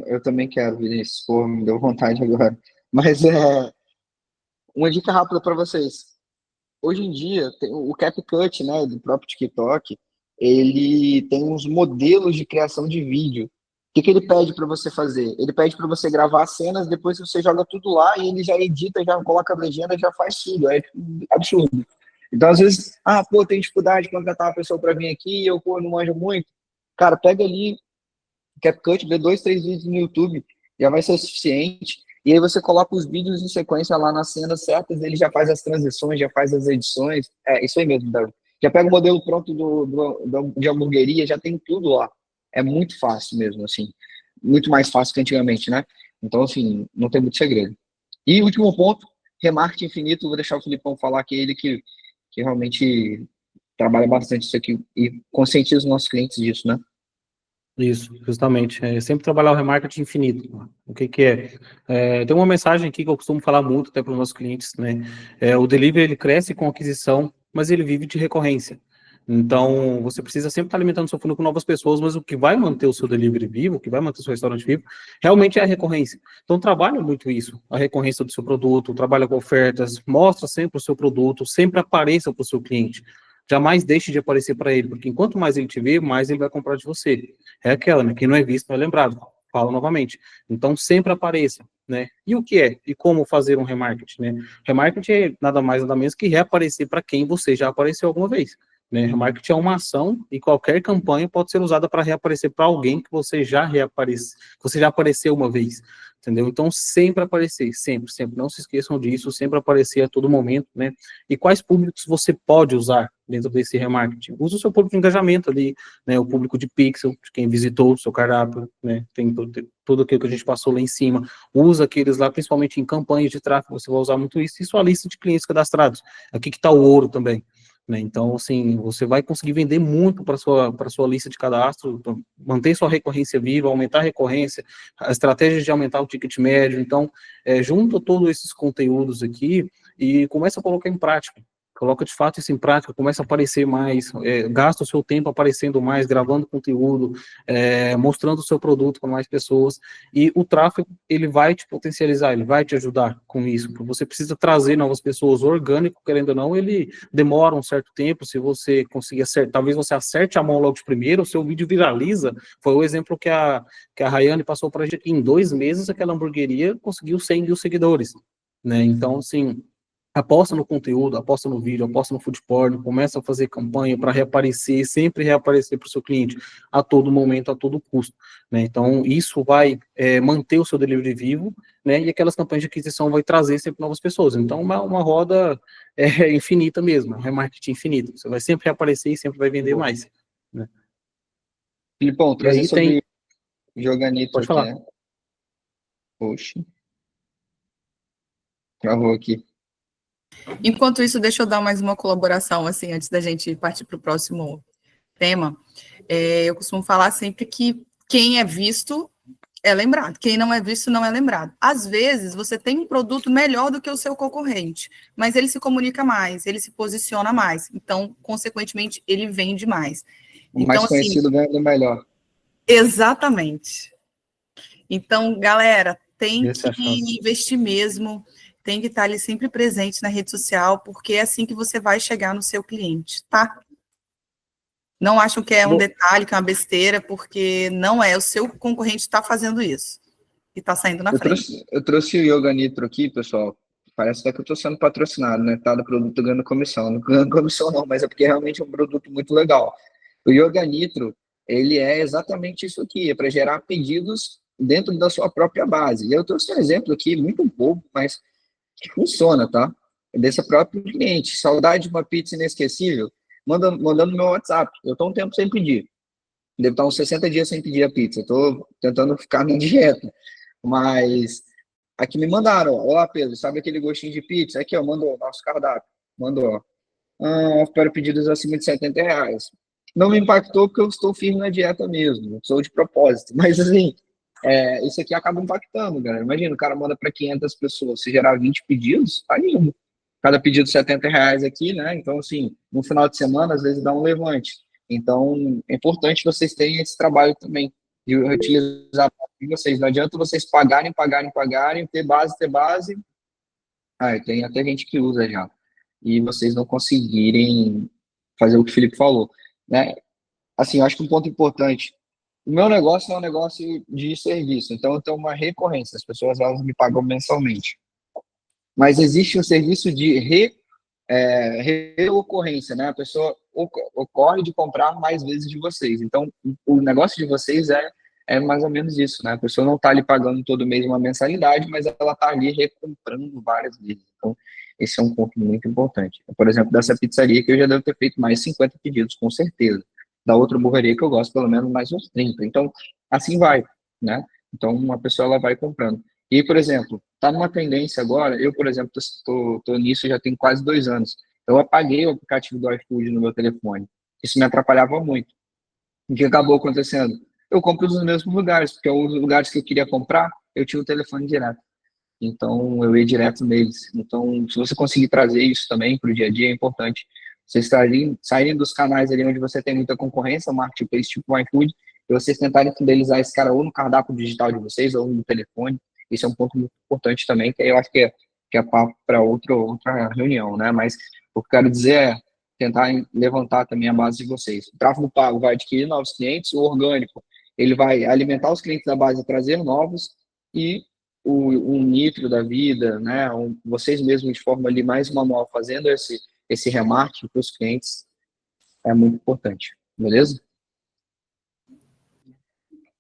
Eu também quero, Vinícius, pô, me deu vontade agora. Mas uma dica rápida para vocês. Hoje em dia, tem o CapCut, né, do próprio TikTok, ele tem uns modelos de criação de vídeo. O que ele pede para você fazer? Ele pede para você gravar cenas, depois você joga tudo lá e ele já edita, já coloca a legenda, já faz tudo. É absurdo. Então, às vezes, tem dificuldade de contratar uma pessoa para vir aqui, eu, não manjo muito. Cara, pega ali, CapCut, vê 2, 3 vídeos no YouTube, já vai ser suficiente. E aí você coloca os vídeos em sequência lá nas cenas certas, ele já faz as transições, já faz as edições. Isso aí mesmo, Davi. Já pega o modelo pronto de hamburgueria, já tem tudo lá. É muito fácil mesmo, assim. Muito mais fácil que antigamente, né? Então, assim, não tem muito segredo. E último ponto, remarketing infinito, vou deixar o Filipão falar que ele que realmente trabalha bastante isso aqui e conscientiza os nossos clientes disso, né? Isso, justamente. Sempre trabalhar o remarketing infinito. O que é? Tem uma mensagem aqui que eu costumo falar muito até para os nossos clientes, né? O delivery, ele cresce com aquisição, mas ele vive de recorrência. Então, você precisa sempre estar alimentando seu funil com novas pessoas, mas o que vai manter o seu delivery vivo, o que vai manter o seu restaurante vivo, realmente é a recorrência. Então, trabalha muito isso, a recorrência do seu produto, trabalha com ofertas, mostra sempre o seu produto, sempre apareça para o seu cliente. Jamais deixe de aparecer para ele, porque enquanto mais ele te vê, mais ele vai comprar de você. É aquela, né? Quem não é visto não é lembrado. Falo novamente. Então, sempre apareça, né? E o que é? E como fazer um remarketing, né? Remarketing é nada mais, nada menos que reaparecer para quem você já apareceu alguma vez. Né? Remarketing é uma ação e qualquer campanha pode ser usada para reaparecer para alguém que você já apareceu uma vez, entendeu? Então, sempre aparecer, sempre, não se esqueçam disso, sempre aparecer a todo momento, né? E quais públicos você pode usar dentro desse remarketing? Usa o seu público de engajamento ali, né? O público de pixel, de quem visitou o seu cardápio, né? Tem tudo aquilo que a gente passou lá em cima. Usa aqueles lá, principalmente em campanhas de tráfego, você vai usar muito isso, e sua lista de clientes cadastrados. Aqui que está o ouro também. né? Então, assim, você vai conseguir vender muito para sua lista de cadastro, manter sua recorrência viva, aumentar a recorrência, a estratégia de aumentar o ticket médio. Então, junta todos esses conteúdos aqui e começa a colocar em prática. Coloca de fato isso em prática, começa a aparecer mais, gasta o seu tempo aparecendo mais, gravando conteúdo, mostrando o seu produto para mais pessoas, e o tráfego, ele vai te potencializar, ele vai te ajudar com isso, porque você precisa trazer novas pessoas, o orgânico, querendo ou não, ele demora um certo tempo, se você conseguir acertar, talvez você acerte a mão logo de primeiro, o seu vídeo viraliza, foi o exemplo que a Rayane passou para a gente, em 2 meses aquela hamburgueria conseguiu 100 mil seguidores, né, então, assim, aposta no conteúdo, aposta no vídeo, aposta no food porn, começa a fazer campanha para reaparecer, sempre reaparecer para o seu cliente, a todo momento, a todo custo, né, então isso vai manter o seu delivery vivo, né, e aquelas campanhas de aquisição vai trazer sempre novas pessoas, então uma roda infinita mesmo, remarketing infinito, você vai sempre reaparecer e sempre vai vender mais, né. Filipão, trazer sobre Joganito Pode aqui, falar. né? Poxa. Travou aqui. Enquanto isso, deixa eu dar mais uma colaboração, assim, antes da gente partir para o próximo tema. Eu costumo falar sempre que quem é visto é lembrado, quem não é visto não é lembrado. Às vezes, você tem um produto melhor do que o seu concorrente, mas ele se comunica mais, ele se posiciona mais, então, consequentemente, ele vende mais. O mais conhecido vende melhor. Exatamente. Então, galera, tem que investir mesmo, tem que estar ali sempre presente na rede social, porque é assim que você vai chegar no seu cliente, tá? Não acham que é um detalhe, que é uma besteira, porque não é, o seu concorrente está fazendo isso e está saindo na frente. Eu trouxe o Yoga Nitro aqui, pessoal, parece até que eu estou sendo patrocinado, né? Cada produto ganhando comissão, não ganhando comissão não, mas é porque realmente é um produto muito legal. O Yoga Nitro, ele é exatamente isso aqui, é para gerar pedidos dentro da sua própria base. E eu trouxe um exemplo aqui, muito bobo, mas que funciona, tá? Desse próprio cliente. Saudade de uma pizza inesquecível, mandando no meu WhatsApp. Eu estou um tempo sem pedir. Devo estar uns 60 dias sem pedir a pizza. Estou tentando ficar na dieta. Mas aqui me mandaram, ó, Pedro, sabe aquele gostinho de pizza? Aqui, ó, mandou o nosso cardápio. Mandou, para pedidos acima de R$70. Não me impactou porque eu estou firme na dieta mesmo. Sou de propósito. Mas, assim, isso aqui acaba impactando, galera. Imagina, o cara manda para 500 pessoas, se gerar 20 pedidos, tá lindo. Cada pedido R$70 aqui, né? Então, assim, no final de semana, às vezes dá um levante. Então, é importante vocês terem esse trabalho também, de utilizar de vocês. Não adianta vocês pagarem, ter base. Tem até gente que usa já. E vocês não conseguirem fazer o que o Felipe falou, né? Assim, eu acho que um ponto importante, o meu negócio é um negócio de serviço, então eu tenho uma recorrência, as pessoas elas me pagam mensalmente. Mas existe um serviço de reocorrência, né? A pessoa ocorre de comprar mais vezes de vocês. Então, o negócio de vocês é mais ou menos isso, né? A pessoa não está ali pagando todo mês uma mensalidade, mas ela está ali recomprando várias vezes. Então, esse é um ponto muito importante. Por exemplo, dessa pizzaria que eu já devo ter feito mais 50 pedidos, com certeza. Da outra hamburgueria que eu gosto, pelo menos mais uns 30. Então, assim vai, né? Então, uma pessoa ela vai comprando. E, por exemplo, está numa tendência agora, eu, por exemplo, estou nisso já tem quase 2 anos. Eu apaguei o aplicativo do iFood no meu telefone. Isso me atrapalhava muito. O que acabou acontecendo? Eu compro nos mesmos lugares, porque os lugares que eu queria comprar, eu tinha o telefone direto. Então, eu ia direto neles. Então, se você conseguir trazer isso também para o dia a dia, é importante. Vocês saírem dos canais ali onde você tem muita concorrência, o marketplace tipo o iFood, e vocês tentarem fidelizar esse cara ou no cardápio digital de vocês, ou no telefone. Isso é um ponto muito importante também, que eu acho que é papo para outra reunião, né? Mas o que eu quero dizer é tentar levantar também a base de vocês. O tráfego pago vai adquirir novos clientes, o orgânico, ele vai alimentar os clientes da base e trazer novos, e o Nitro da vida, né? Vocês mesmos de forma ali mais manual, fazendo esse remarketing para os clientes, é muito importante, beleza?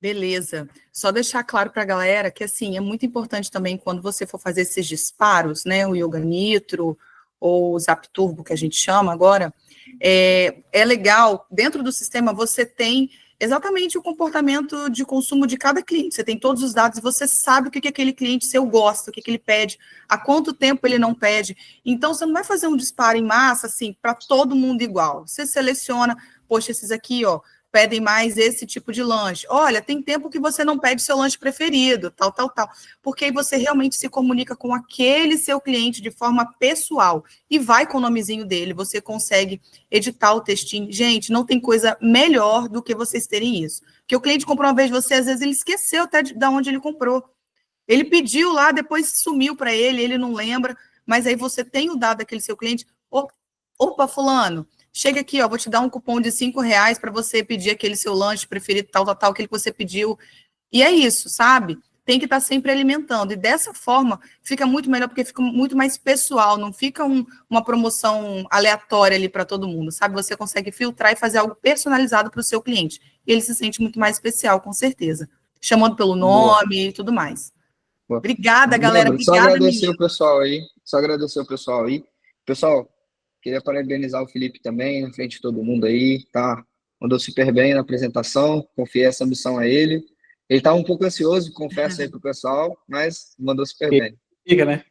Beleza. Só deixar claro para a galera que, assim, é muito importante também quando você for fazer esses disparos, né, o Yoga Nitro ou o Zap Turbo, que a gente chama agora, é legal, dentro do sistema você tem exatamente o comportamento de consumo de cada cliente. Você tem todos os dados e você sabe o que aquele cliente seu gosta, o que ele pede, há quanto tempo ele não pede. Então, você não vai fazer um disparo em massa, assim, para todo mundo igual. Você seleciona, poxa, esses aqui, ó, pedem mais esse tipo de lanche. Olha, tem tempo que você não pede seu lanche preferido, tal. Porque aí você realmente se comunica com aquele seu cliente de forma pessoal e vai com o nomezinho dele, você consegue editar o textinho. Gente, não tem coisa melhor do que vocês terem isso. Porque o cliente comprou uma vez de você, às vezes ele esqueceu até de onde ele comprou. Ele pediu lá, depois sumiu para ele não lembra, mas aí você tem o dado daquele seu cliente. Opa, fulano, chega aqui, ó, vou te dar um cupom de R$5 para você pedir aquele seu lanche preferido, tal, aquele que você pediu. E é isso, sabe? Tem que estar sempre alimentando. E dessa forma, fica muito melhor, porque fica muito mais pessoal, não fica uma promoção aleatória ali para todo mundo, sabe? Você consegue filtrar e fazer algo personalizado para o seu cliente. E ele se sente muito mais especial, com certeza. Chamando pelo nome e tudo mais. Boa. Obrigada, galera. Só Obrigada, agradecer o pessoal aí. Pessoal, queria parabenizar o Felipe também, na frente de todo mundo aí, tá? Mandou super bem na apresentação, confiei essa missão a ele. Ele estava um pouco ansioso, confesso aí pro pessoal, mas mandou super bem. Fica, né?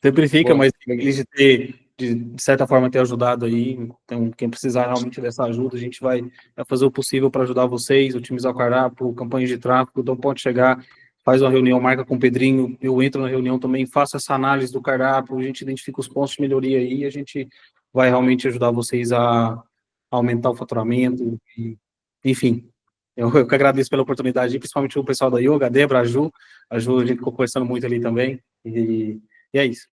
Sempre fica, Boa, mas feliz de ter, de certa forma, ter ajudado aí. Então, quem precisar realmente dessa ajuda, a gente vai fazer o possível para ajudar vocês, otimizar o cardápio, campanhas de tráfego. Então, pode chegar, faz uma reunião, marca com o Pedrinho, eu entro na reunião também, faço essa análise do cardápio, a gente identifica os pontos de melhoria aí e a gente vai realmente ajudar vocês a aumentar o faturamento, e, enfim. Eu que agradeço pela oportunidade, principalmente o pessoal da Yoga, a Débora, a Ju, a gente ficou conversando muito ali também, e é isso.